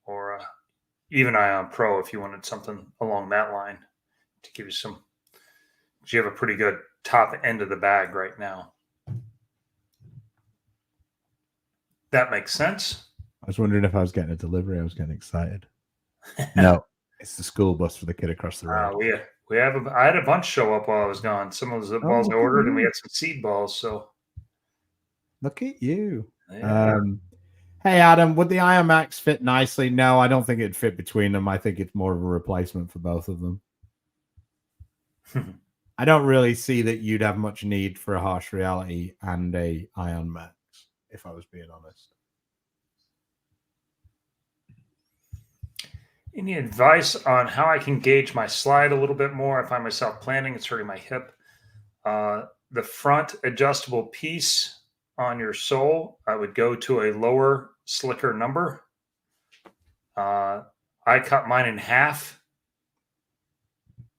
Speaker 2: or even Ion Pro, if you wanted something along that line to give you some, because you have a pretty good top end of the bag right now. That makes sense.
Speaker 3: I was wondering if I was getting a delivery. I was getting excited. No, it's the school bus for the kid across the road.
Speaker 2: I had a bunch show up while I was gone. Some of the balls I ordered, and we had some seed balls. So
Speaker 3: look at you.
Speaker 2: Yeah.
Speaker 3: Hey, Adam, would the Iron Max fit nicely? No, I don't think it'd fit between them. I think it's more of a replacement for both of them. I don't really see that you'd have much need for a harsh reality and a Ion Max, if I was being honest.
Speaker 2: Any advice on how I can gauge my slide a little bit more? I find myself planning, it's hurting my hip. The front adjustable piece on your sole, I would go to a lower, slicker number. I cut mine in half.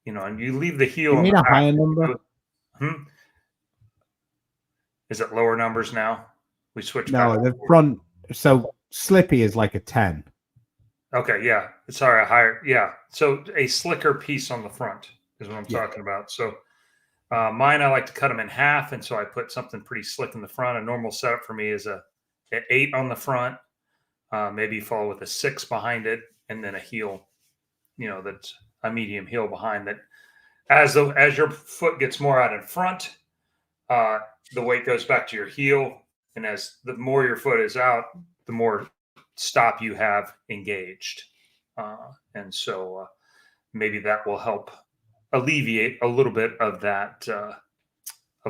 Speaker 2: And you leave the heel.
Speaker 3: You need a higher number?
Speaker 2: Is it lower numbers now? We switch
Speaker 3: back. No, the front. So slippy is like a 10.
Speaker 2: Okay, yeah. Sorry, a higher. Yeah. So a slicker piece on the front is what I'm talking about. So mine, I like to cut them in half. And so I put something pretty slick in the front. A normal setup for me is an 8 on the front. Maybe follow with a 6 behind it, and then a heel, that's a medium heel behind that. As your foot gets more out in front, the weight goes back to your heel. And as the more your foot is out, the more stop you have engaged. And so maybe that will help alleviate a little bit of that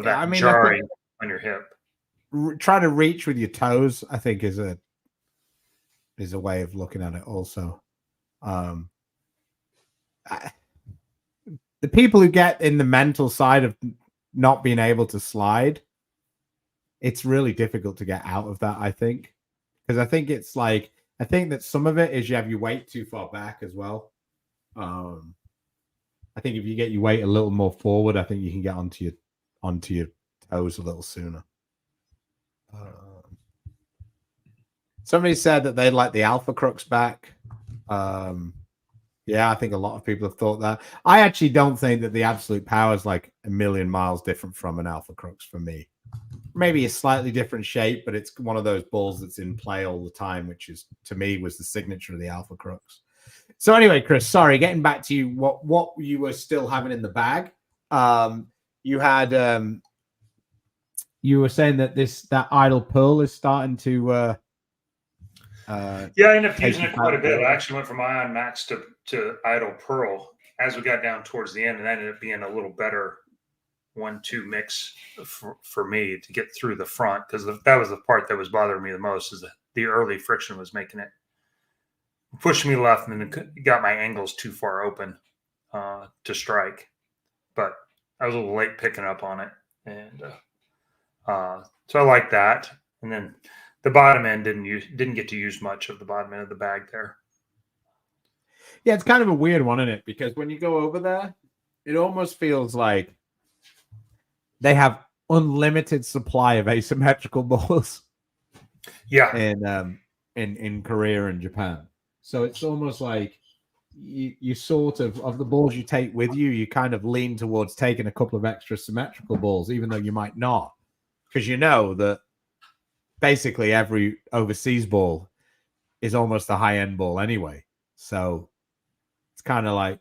Speaker 2: jarring on your hip.
Speaker 3: Try to reach with your toes, I think, is a way of looking at it also. The people who get in the mental side of not being able to slide, it's really difficult to get out of that, I think. Because I think I think that some of it is you have your weight too far back as well. I think if you get your weight a little more forward, I think you can get onto your toes a little sooner. Somebody said that they'd like the Alpha Crux back. Yeah, I think a lot of people have thought that. I actually don't think that the absolute power is like a million miles different from an Alpha Crux for me. Maybe a slightly different shape, but it's one of those balls that's in play all the time, which is, to me, was the signature of the Alpha Crux. So anyway, Chris, sorry, getting back to you, what you were still having in the bag. You had you were saying that that idle pearl is starting to
Speaker 2: I ended up using it quite a bit. I actually went from Ion Max to idle pearl as we got down towards the end, and that ended up being a little better 1-2 mix for me to get through the front, because that was the part that was bothering me the most, is the early friction was making it push me left, and then it got my angles too far open to strike. But I was a little late picking up on it, and so I like that. And then the bottom end didn't get to use much of the bottom end of the bag there.
Speaker 3: Yeah, it's kind of a weird one, isn't it? Because when you go over there, it almost feels like they have unlimited supply of asymmetrical balls.
Speaker 2: Yeah,
Speaker 3: in Korea and Japan. So it's almost like you sort of the balls you take with you, you kind of lean towards taking a couple of extra symmetrical balls, even though you might not, because you know that basically every overseas ball is almost a high-end ball anyway. So it's kind of like,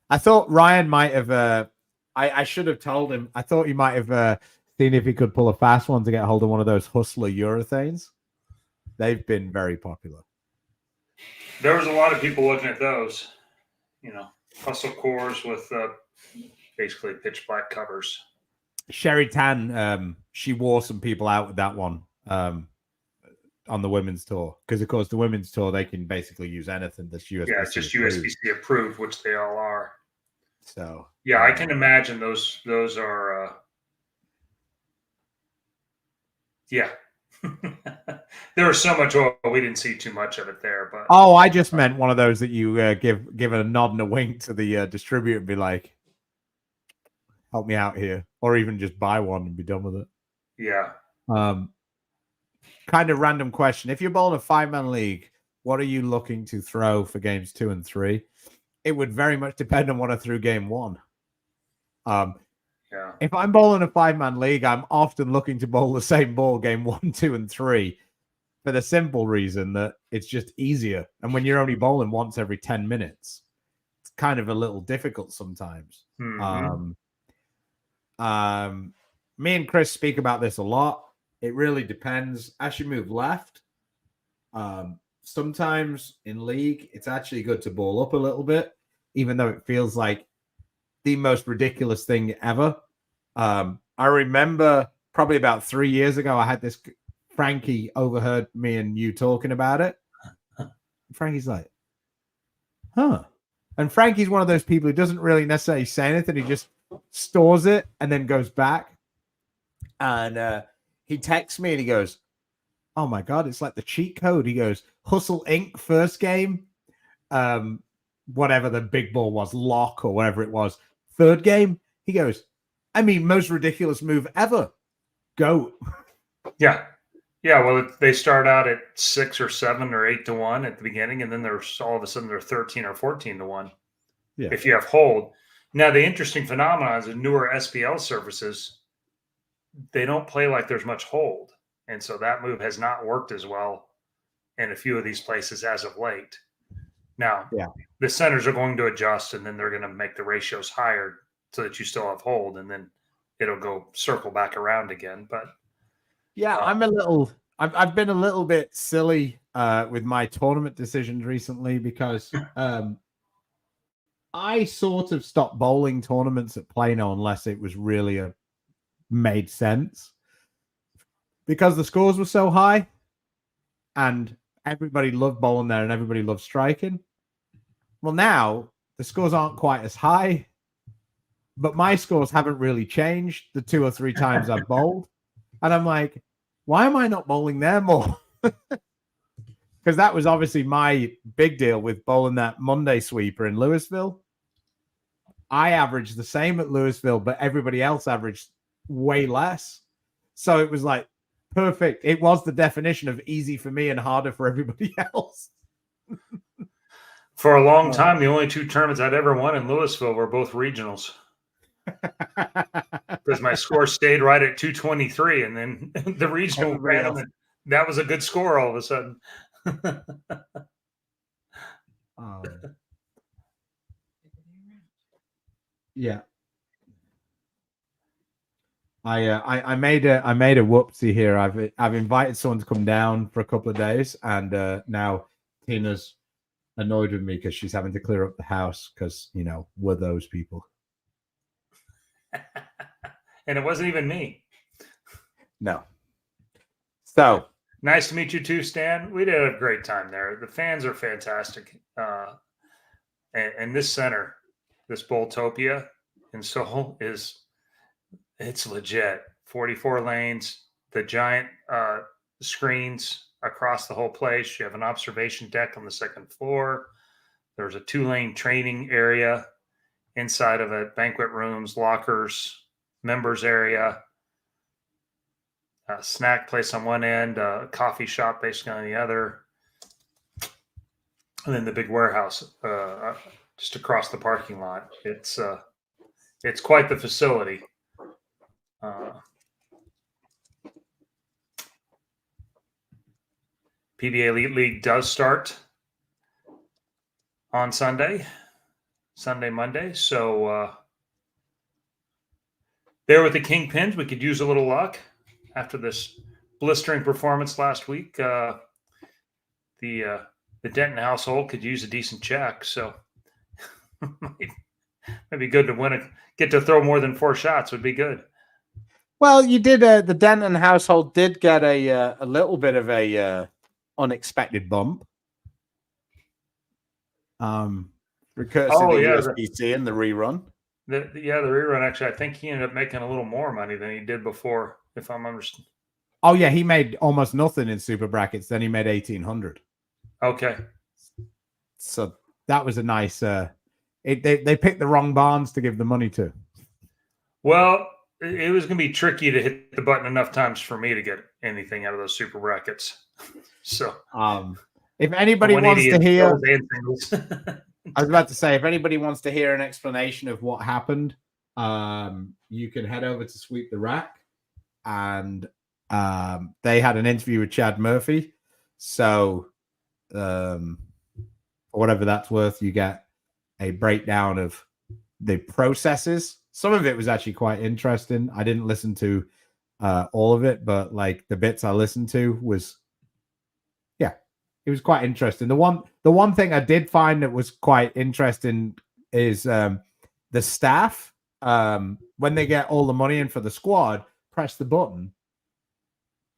Speaker 3: I thought Ryan might have, I should have told him, I thought he might have seen if he could pull a fast one to get hold of one of those Hustler urethanes. They've been very popular.
Speaker 2: There was a lot of people looking at those, hustle cores with basically pitch black covers.
Speaker 3: Sherry Tan, she wore some people out with that one on the women's tour, because of course the women's tour, they can basically use anything that's USB-C.
Speaker 2: Yeah, it's just USB-C approved, which they all are.
Speaker 3: So
Speaker 2: yeah, I can imagine those are yeah. There was so much oil, we didn't see too much of it there. But
Speaker 3: I just meant one of those that you give a nod and a wink to the distributor and be like, help me out here, or even just buy one and be done with it.
Speaker 2: Yeah.
Speaker 3: Kind of random question. If you're bowling a 5-man league, what are you looking to throw for games 2 and 3? It would very much depend on what I threw game 1.
Speaker 2: Yeah.
Speaker 3: If I'm bowling a 5-man league, I'm often looking to bowl the same ball game 1, 2, and 3. for the simple reason that it's just easier. And when you're only bowling once every 10 minutes, it's kind of a little difficult sometimes.
Speaker 2: Mm-hmm.
Speaker 3: Me and Chris speak about this a lot. It really depends. As you move left, sometimes in league, it's actually good to ball up a little bit, even though it feels like the most ridiculous thing ever. I remember probably about 3 years ago, I had this. Frankie overheard me and you talking about it. Frankie's like, huh. And Frankie's one of those people who doesn't really necessarily say anything. He just stores it and then goes back. And he texts me and he goes, oh my God, it's like the cheat code. He goes, Hustle Inc. first game, whatever the big ball was, lock or whatever it was. Third game, he goes, I mean, most ridiculous move ever. Go.
Speaker 2: Yeah. Yeah. Well, they start out at 6 or 7 or 8 to 1 at the beginning, and then there's all of a sudden they're 13 or 14 to 1. Yeah. If you have hold. Now, the interesting phenomenon is in newer SPL services, they don't play like there's much hold. And so that move has not worked as well in a few of these places as of late. Now, the centers are going to adjust, and then they're going to make the ratios higher so that you still have hold, and then it'll go circle back around again. But
Speaker 3: yeah, I've been a little bit silly with my tournament decisions recently because I sort of stopped bowling tournaments at Plano unless it was really made sense because the scores were so high and everybody loved bowling there and everybody loved striking. Well, now the scores aren't quite as high, but my scores haven't really changed the 2 or 3 times I've bowled. And I'm like, why am I not bowling there more? Because that was obviously my big deal with bowling that Monday sweeper in Louisville. I averaged the same at Louisville, but everybody else averaged way less. So it was like perfect. It was the definition of easy for me and harder for everybody else.
Speaker 2: For a long time, the only 2 tournaments I'd ever won in Louisville were both regionals. Because my score stayed right at 223, and then the regional ran, and that was a good score all of a sudden.
Speaker 3: Yeah. I made a whoopsie here. I've invited someone to come down for a couple of days, and now Tina's annoyed with me because she's having to clear up the house because we're those people.
Speaker 2: And it wasn't even me.
Speaker 3: No. So
Speaker 2: nice to meet you too, Stan. We did a great time there. The fans are fantastic. And this center, this Bowltopia in Seoul it's legit. 44 lanes, the giant screens across the whole place. You have an observation deck on the 2nd floor. There's a 2-lane training area inside of it, banquet rooms, lockers, members area, a snack place on one end, a coffee shop basically on the other, and then the big warehouse just across the parking lot. It's quite the facility. PBA Elite League does start on Sunday, Monday. So there with the Kingpins, we could use a little luck after this blistering performance last week. The Denton household could use a decent check. So it'd be good to get to throw more than 4 shots would be good.
Speaker 3: Well, you did. The Denton household did get a little bit of a unexpected bump. Because of the USBC and the rerun.
Speaker 2: The rerun. Actually, I think he ended up making a little more money than he did before, if I'm understanding.
Speaker 3: Oh yeah, he made almost nothing in super brackets. Then he made 1,800.
Speaker 2: Okay.
Speaker 3: So that was a nice. They picked the wrong barns to give the money to.
Speaker 2: Well, it was going to be tricky to hit the button enough times for me to get anything out of those super brackets. So,
Speaker 3: if anybody wants to hear, I was about to say, if anybody wants to hear an explanation of what happened, you can head over to Sweep the Rack, and they had an interview with Chad Murphy. So, whatever that's worth, you get a breakdown of the processes. Some of it was actually quite interesting. I didn't listen to all of it, but like the bits I listened to was, yeah, it was quite interesting. The one thing I did find that was quite interesting is the staff, when they get all the money in for the squad, press the button,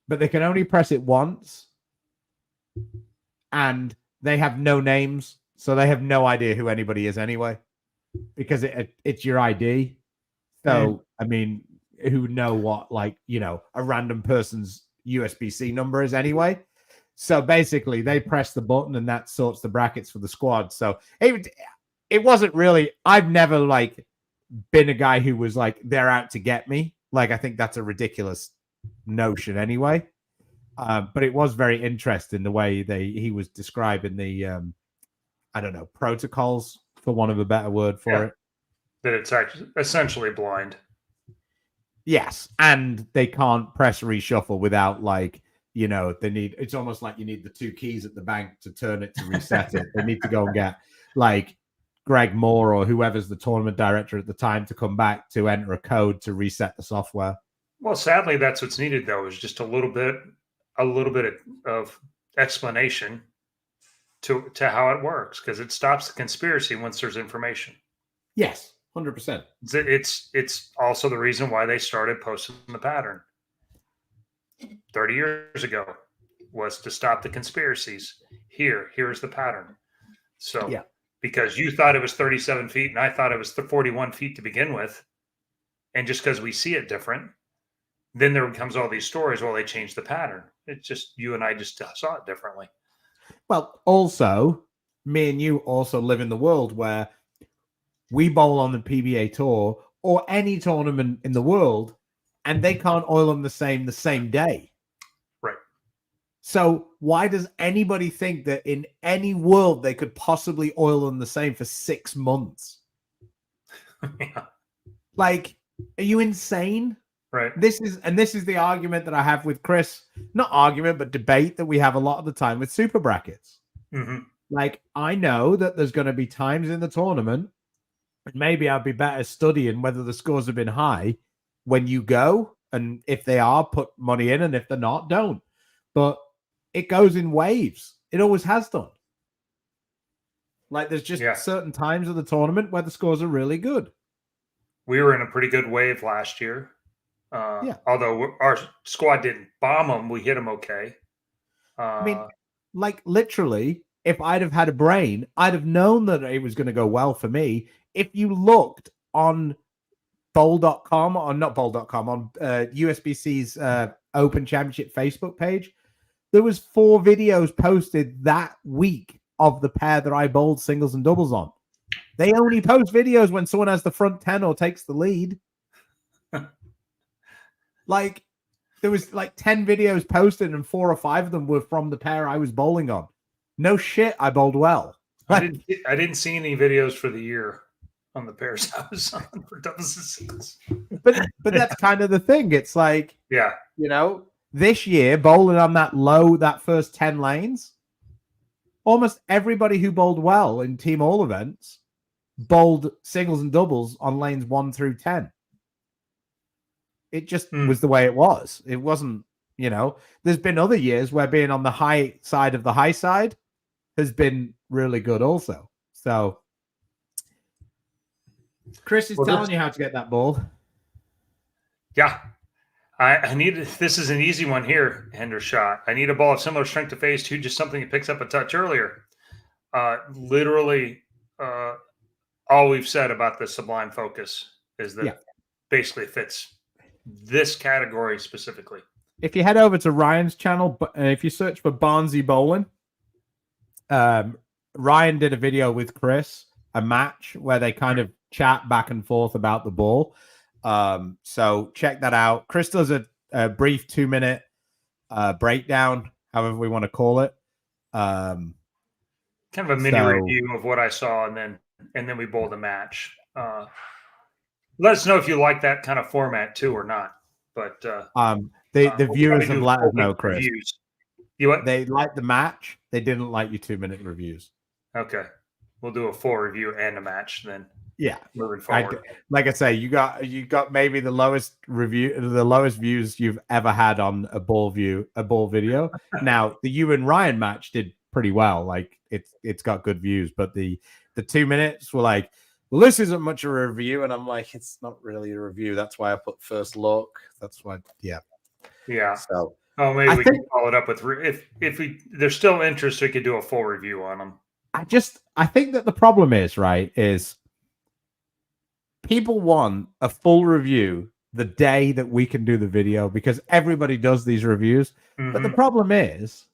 Speaker 3: but they can only press it once, and they have no names, so they have no idea who anybody is anyway, because it's your ID. So, I mean, who know what, like, you know, a random person's USB-C number is anyway. So basically, they press the button and that sorts the brackets for the squad. So it wasn't really, I've never, like, been a guy who was like, they're out to get me. Like, I think that's a ridiculous notion anyway. But it was very interesting the way he was describing the, I don't know, protocols, for want of a better word for it.
Speaker 2: That it's actually essentially blind.
Speaker 3: Yes, and they can't press reshuffle without, like, you know, it's almost like you need the 2 keys at the bank to turn it to reset it. They need to go and get, like, Greg Moore or whoever's the tournament director at the time to come back to enter a code to reset the software.
Speaker 2: Well, sadly, that's what's needed, though, is just a little bit of explanation to how it works, because it stops the conspiracy once there's information.
Speaker 3: Yes, 100%.
Speaker 2: It's also the reason why they started posting the pattern 30 years ago, was to stop the conspiracies. Here's the pattern. So, yeah, because you thought it was 37 feet and I thought it was 41 feet to begin with, and just because we see it different, then there becomes all these stories. Well, they changed the pattern. It's just you and I just saw it differently.
Speaker 3: Well, also, me and you also live in the world where we bowl on the PBA tour or any tournament in the world, and they can't oil them the same day.
Speaker 2: Right.
Speaker 3: So why does anybody think that in any world they could possibly oil them the same for 6 months?
Speaker 2: Yeah.
Speaker 3: Like, are you insane?
Speaker 2: Right.
Speaker 3: This is the argument that I have with Chris. Not argument, but debate that we have a lot of the time with super brackets.
Speaker 2: Mm-hmm.
Speaker 3: Like, I know that there's going to be times in the tournament, and maybe I'll be better studying whether the scores have been high when you go, and if they are, put money in, and if they're not, don't. But it goes in waves. It always has done. Like, there's just certain times of the tournament where the scores are really good.
Speaker 2: We were in a pretty good wave last year. Although our squad didn't bomb them, we hit them okay.
Speaker 3: I mean, like, literally, if I'd have had a brain, I'd have known that it was going to go well for me. If you looked on bowl.com, or not bowl.com, on USBC's Open Championship Facebook page, there was 4 videos posted that week of the pair that I bowled singles and doubles on. They only post videos when someone has the front 10 or takes the lead. Like, there was like 10 videos posted and 4 or 5 of them were from the pair I was bowling on. No shit, I bowled well.
Speaker 2: I didn't see any videos for the year on the pairs I was on for doubles and singles.
Speaker 3: But that's kind of the thing. It's like,
Speaker 2: yeah,
Speaker 3: you know, this year bowling on that first 10 lanes, almost everybody who bowled well in team all events bowled singles and doubles on lanes 1 through 10. It just was the way it was. It wasn't, you know, there's been other years where being on the high side of the high side has been really good also. So Chris is telling you how to get that ball.
Speaker 2: Yeah. I need, this is an easy one here, Hendershot. I need a ball of similar strength to phase 2, just something that picks up a touch earlier. Literally, all we've said about the Sublime Focus is that basically fits this category specifically.
Speaker 3: If you head over to Ryan's channel, if you search for Barnzy Bowling, Ryan did a video with Chris, a match where they kind of chat back and forth about the ball. So check that out. Chris does a brief 2-minute breakdown, however we want to call it.
Speaker 2: Kind of a mini review of what I saw, and then we bowl the match. Let us know if you like that kind of format too or not. But
Speaker 3: the viewers have let us know, Chris.
Speaker 2: Reviews.
Speaker 3: They liked the match. They didn't like your 2-minute reviews.
Speaker 2: Okay. We'll do a full review and a match then.
Speaker 3: Yeah.
Speaker 2: Moving forward.
Speaker 3: Like I say, you got maybe the lowest views you've ever had on a ball video. Now, the you and Ryan match did pretty well. Like it's got good views, but the 2 minutes were like, well, this isn't much of a review. And I'm like, it's not really a review. That's why I put first look. That's why, yeah.
Speaker 2: Yeah.
Speaker 3: So,
Speaker 2: maybe we can follow it up with if there's still interest, we could do a full review on them.
Speaker 3: I think that the problem is people want a full review the day that we can do the video because everybody does these reviews. Mm-hmm. But the problem is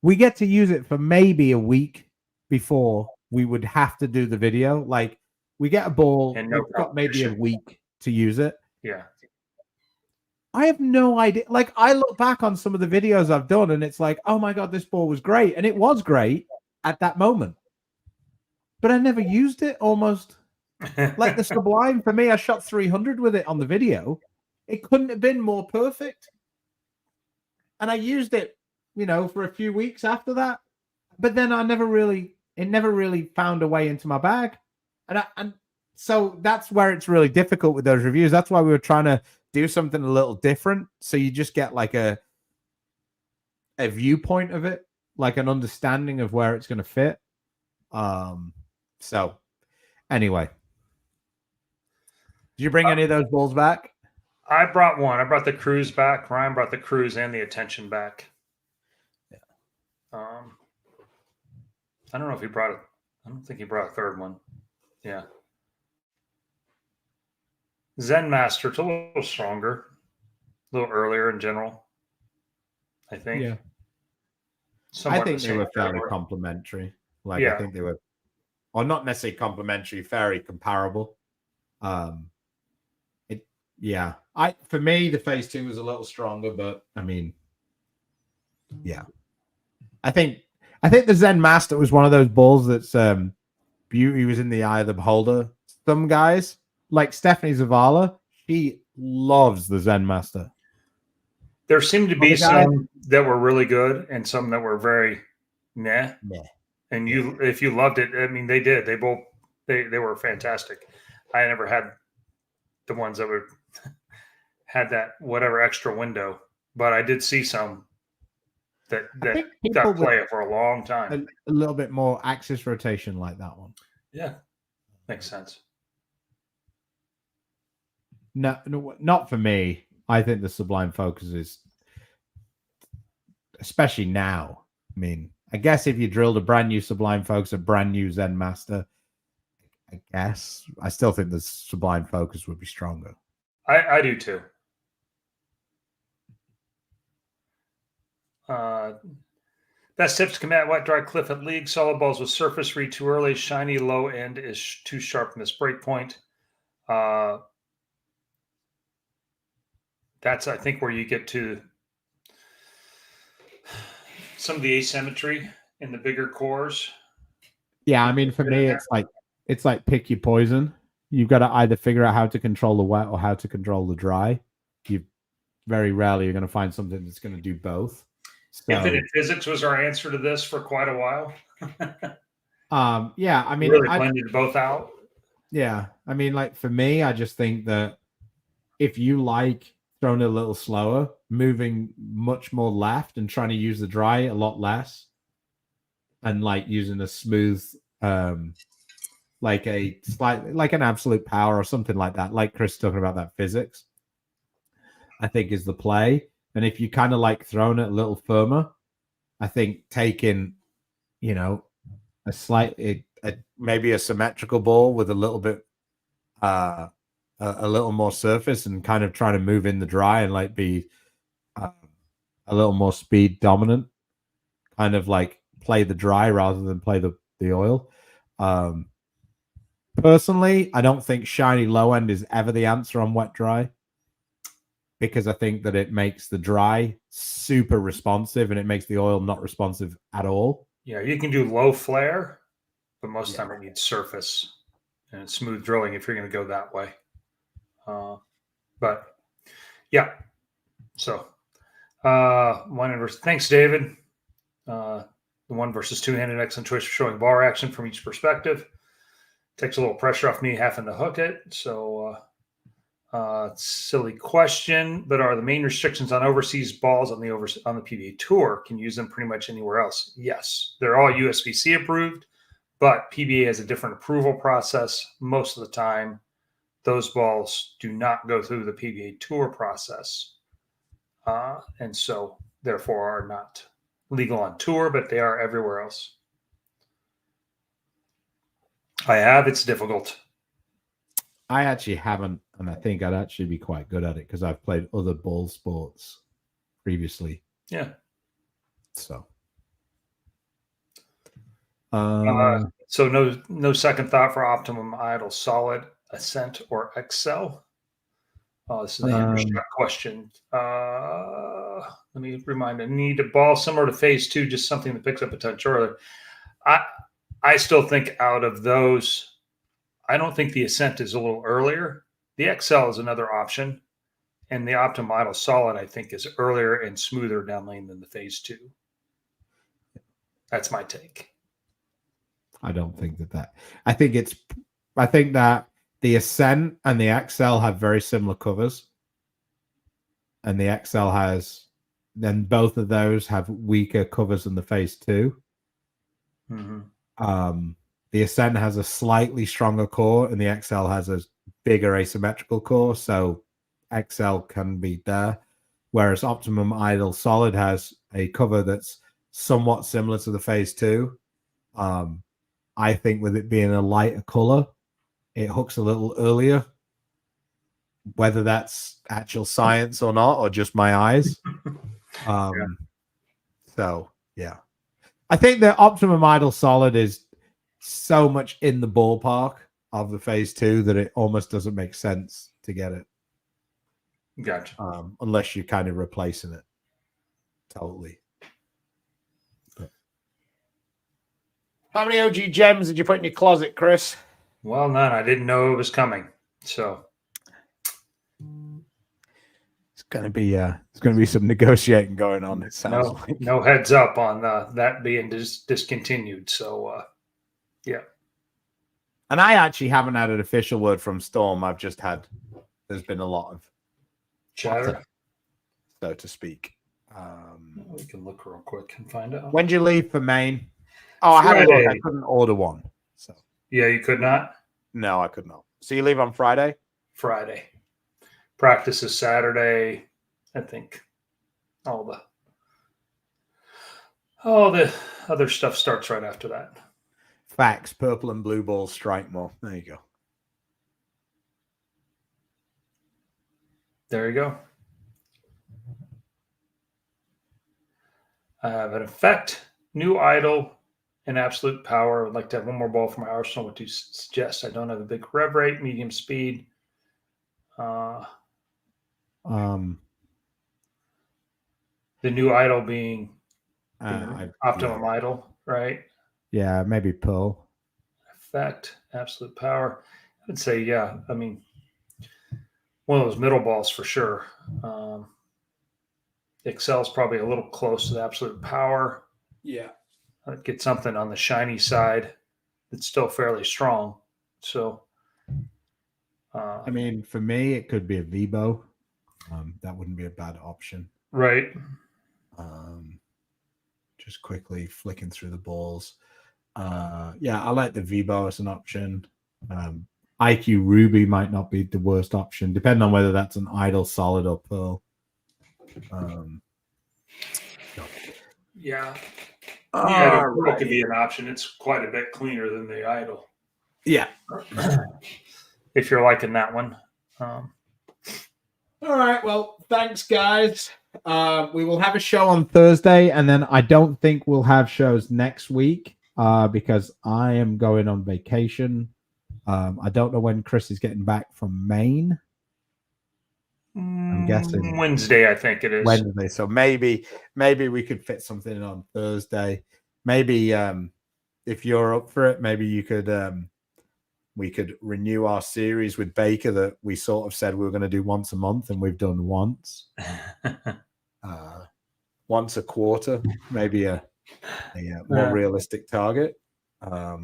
Speaker 3: we get to use it for maybe a week before we would have to do the video. Like we get a ball and we've got maybe a week to use it.
Speaker 2: Yeah.
Speaker 3: I have no idea. Like I look back on some of the videos I've done and it's like, oh my God, this ball was great. And it was great at that moment. But I never used it almost. Like the Sublime, for me, I shot 300 with it on the video. It couldn't have been more perfect. And I used it, for a few weeks after that. But then it never really found a way into my bag. And so that's where it's really difficult with those reviews. That's why we were trying to do something a little different. So you just get like a viewpoint of it, like an understanding of where it's going to fit. So anyway. Did you bring any of those balls back?
Speaker 2: I brought one. I brought the Cruise back. Ryan brought the Cruise and the Attention back. Yeah. I don't know if he brought it. I don't think he brought a third one. Yeah. Zen Master, it's a little stronger, a little earlier in general. I think.
Speaker 3: Yeah. I think they were fairly complementary. I think they were, or not necessarily complementary, very comparable. For me, the phase 2 was a little stronger, but I mean, yeah. I think the Zen Master was one of those balls that's beauty was in the eye of the beholder. Some guys, like Stephanie Zavala, she loves the Zen Master.
Speaker 2: There seemed to be some that were really good and some that were very nah. And if you loved it, I mean, they did. They both they were fantastic. I never had the ones that had that whatever extra window, but I did see some that got play for a long time.
Speaker 3: A little bit more axis rotation like that one.
Speaker 2: Yeah, makes sense.
Speaker 3: No, not for me. I think the Sublime Focus is, especially now. I mean, I guess if you drilled a brand new Sublime Focus, a brand new Zen Master, I guess I still think the Sublime Focus would be stronger.
Speaker 2: I do too. Best tips to combat wet dry cliff at league. Solid balls with surface read too early. Shiny low end is too sharp from this break point. That's, I think, where you get to some of the asymmetry in the bigger cores.
Speaker 3: Yeah, I mean, for me, it's like pick your poison. You've got to either figure out how to control the wet or how to control the dry. You very rarely you're going to find something that's going to do both. So,
Speaker 2: Infinite physics was our answer to this for quite a while.
Speaker 3: Yeah, I mean,
Speaker 2: really blended both out.
Speaker 3: Yeah, I mean, like for me, I just think that if you like throwing it a little slower, moving much more left and trying to use the dry a lot less, and like using a smooth, like a slight, like an absolute power or something like that, like Chris talking about that physics, I think is the play. And if you kind of like throwing it a little firmer, I think taking, a slight, maybe a symmetrical ball with a little bit, a little more surface and kind of trying to move in the dry and like be a little more speed dominant, kind of like play the dry rather than play the oil. Personally, I don't think shiny low end is ever the answer on wet dry, because I think that it makes the dry super responsive and it makes the oil not responsive at all.
Speaker 2: Yeah, you can do low flare, but most of the time it needs surface and smooth drilling if you're going to go that way. But yeah, so Thanks, David. The 1 versus 2-handed, excellent choice for showing bar action from each perspective. Takes a little pressure off me having to hook it. So, silly question, but are the main restrictions on overseas balls on the PBA Tour? Can you use them pretty much anywhere else? Yes, they're all USBC approved, but PBA has a different approval process. Most of the time, those balls do not go through the PBA Tour process, and so therefore are not legal on tour, but they are everywhere else. It's difficult.
Speaker 3: I actually haven't, and I think I'd actually be quite good at it because I've played other ball sports previously.
Speaker 2: Yeah.
Speaker 3: So.
Speaker 2: So no second thought for Optimum Idle Solid, Ascent, or Excel. This is the Hendershot question. Let me remind you, need a ball similar to phase 2, just something that picks up a touch earlier. I still think out of those, I don't think the Ascent is a little earlier. The Excel is another option. And the Optimum Idle Solid, I think, is earlier and smoother down lane than the phase 2. That's my take.
Speaker 3: I don't think that. I think that the Ascent and the XL have very similar covers. And the XL then both of those have weaker covers than the phase 2.
Speaker 2: Mm-hmm.
Speaker 3: The Ascent has a slightly stronger core and the XL has a bigger asymmetrical core. So XL can be there. Whereas Optimum Idle Solid has a cover that's somewhat similar to the phase 2. I think with it being a lighter color, it hooks a little earlier. Whether that's actual science or not, or just my eyes. So, yeah. I think the Optimum Idle Solid is so much in the ballpark of the phase 2 that it almost doesn't make sense to get it.
Speaker 2: Gotcha.
Speaker 3: Unless you're kind of replacing it. Totally. How many OG gems did you put in your closet, Chris?
Speaker 2: Well, none. I didn't know it was coming. So
Speaker 3: it's going to be some negotiating going on. It sounds like
Speaker 2: no heads up on that being discontinued. So yeah.
Speaker 3: And I actually haven't had an official word from Storm. I've just had. There's been a lot of
Speaker 2: chatter,
Speaker 3: so to speak.
Speaker 2: We can look real quick and find out.
Speaker 3: When did you leave for Maine? Oh, I had a look. I couldn't order one. So
Speaker 2: yeah, you could not.
Speaker 3: No, I could not. So you leave on Friday?
Speaker 2: Friday. Practice is Saturday. I think all the other stuff starts right after that.
Speaker 3: Facts. Purple and blue balls strike more. There you go.
Speaker 2: There you go. I have an effect, new idle, and absolute power. I would like to have one more ball for my arsenal. What do you suggest? I don't have a big rev rate, medium speed. The new idle being Optimum Idle, right?
Speaker 3: Yeah, maybe Pearl.
Speaker 2: Effect, absolute power. I would say, yeah. I mean, one of those middle balls for sure. Excel's probably a little close to the absolute power.
Speaker 3: Yeah.
Speaker 2: I'd get something on the shiny side that's still fairly strong. So,
Speaker 3: I mean, for me, it could be a Vibo. That wouldn't be a bad option.
Speaker 2: Right.
Speaker 3: Just quickly flicking through the balls. Yeah, I like the Vibo as an option. IQ Ruby might not be the worst option, depending on whether that's an idle, solid, or pearl.
Speaker 2: Yeah. Yeah, the pearl could be an option. It's quite a bit cleaner than the idle.
Speaker 3: Yeah.
Speaker 2: If you're liking that one.
Speaker 3: All right. Well, thanks, guys. We will have a show on Thursday, and then I don't think we'll have shows next week because I am going on vacation. I don't know when Chris is getting back from Maine. I'm guessing
Speaker 2: Wednesday, I think it is.
Speaker 3: Wednesday. So maybe we could fit something in on Thursday. Maybe if you're up for it, maybe you could we could renew our series with Baker that we sort of said we were going to do once a month, and we've done once. once a quarter, maybe a more realistic target. Yeah.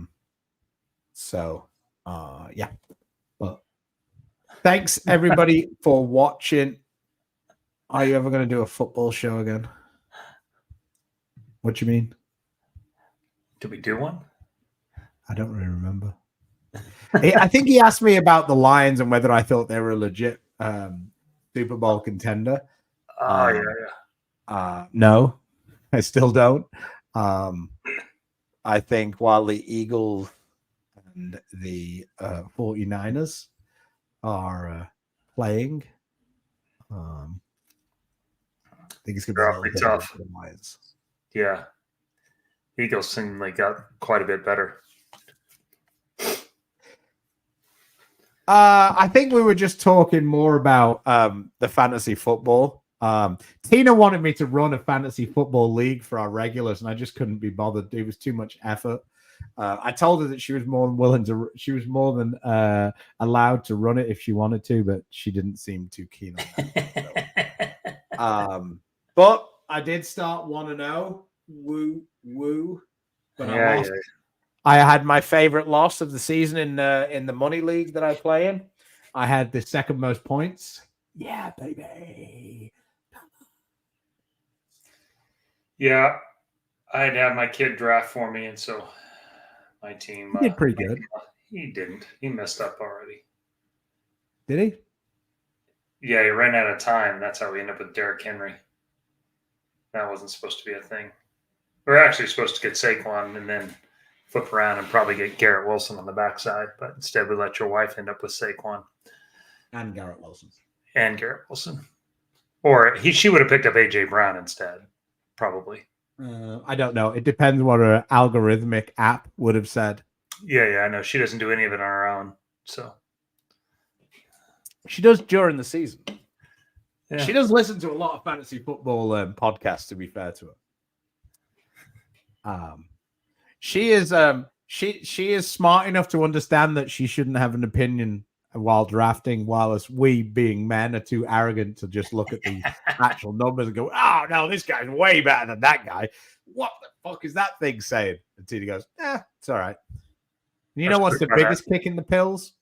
Speaker 3: But thanks everybody for watching. Are you ever going to do a football show again? What do you mean?
Speaker 2: Did we do one?
Speaker 3: I don't really remember. I think he asked me about the Lions and whether I thought they were a legit Super Bowl contender. No, I still don't. I think while the Eagles and the 49ers are playing, I think it's going to be
Speaker 2: tough
Speaker 3: for the Lions.
Speaker 2: Yeah. Eagles seem like got quite a bit better.
Speaker 3: I think we were just talking more about the fantasy football. Tina wanted me to run a fantasy football league for our regulars, and I just couldn't be bothered. It was too much effort. I told her that she was more than willing to. She was more than allowed to run it if she wanted to, but she didn't seem too keen on that. But I did start 1-0. Woo woo. But I lost. I had my favorite loss of the season in the money league that I play in. I had the second most points. Yeah, baby.
Speaker 2: Yeah, I had to have my kid draft for me, and so my team
Speaker 3: did pretty good.
Speaker 2: He didn't. He messed up already.
Speaker 3: Did he?
Speaker 2: Yeah, he ran out of time. That's how we ended up with Derrick Henry. That wasn't supposed to be a thing. We were actually supposed to get Saquon and then flip around and probably get Garrett Wilson on the backside, but instead we let your wife end up with Saquon
Speaker 3: and Garrett Wilson.
Speaker 2: Or she would have picked up AJ Brown instead, probably.
Speaker 3: I don't know. It depends what her algorithmic app would have said.
Speaker 2: Yeah, I know. She doesn't do any of it on her own, so
Speaker 3: she does during the season.
Speaker 2: Yeah.
Speaker 3: She does listen to a lot of fantasy football podcasts, to be fair to her. She is she is smart enough to understand that she shouldn't have an opinion while drafting, whilst we, being men, are too arrogant to just look at the actual numbers and go, "Oh no, this guy's way better than that guy. What the fuck is that thing saying?" And Tina goes, it's all right. And you know what's the biggest kick in the pills?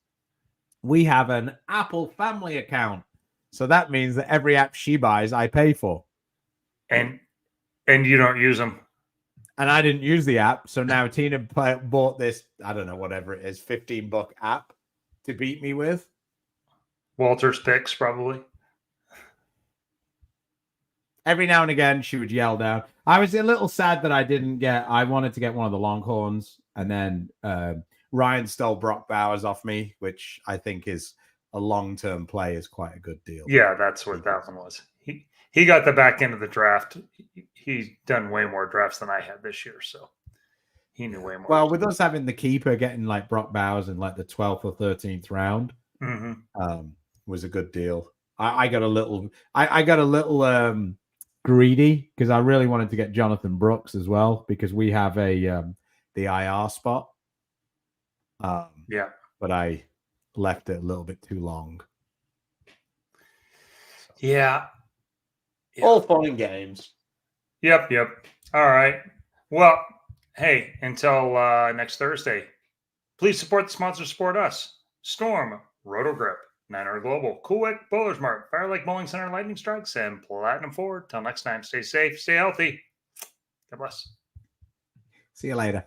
Speaker 3: We have an Apple family account. So that means that every app she buys, I pay for.
Speaker 2: And you don't use them.
Speaker 3: And I didn't use the app. So now Tina bought this, I don't know, whatever it is, $15 app to beat me with.
Speaker 2: Walter's Picks, probably.
Speaker 3: Every now and again, she would yell down. I was a little sad that I wanted to get one of the Longhorns. And then Ryan stole Brock Bowers off me, which I think is a long-term play, is quite a good deal.
Speaker 2: Yeah, that's what that one was. He got the back end of the draft. He's done way more drafts than I had this year, so he knew way more.
Speaker 3: Well, with us having the keeper getting like Brock Bowers in like the 12th or 13th round, was a good deal. I got a little greedy because I really wanted to get Jonathan Brooks as well because we have the IR spot. But I left it a little bit too long.
Speaker 2: Yeah.
Speaker 3: All fun and games.
Speaker 2: Yep. All right. Well, hey, until next Thursday, please support the sponsors, support us. Storm, Roto-Grip, Niner Global, Cool Wick, Bowlers Mart, Fire Lake Bowling Center, Lightning Strikes, and Platinum Ford. Till next time, stay safe, stay healthy. God bless.
Speaker 3: See you later.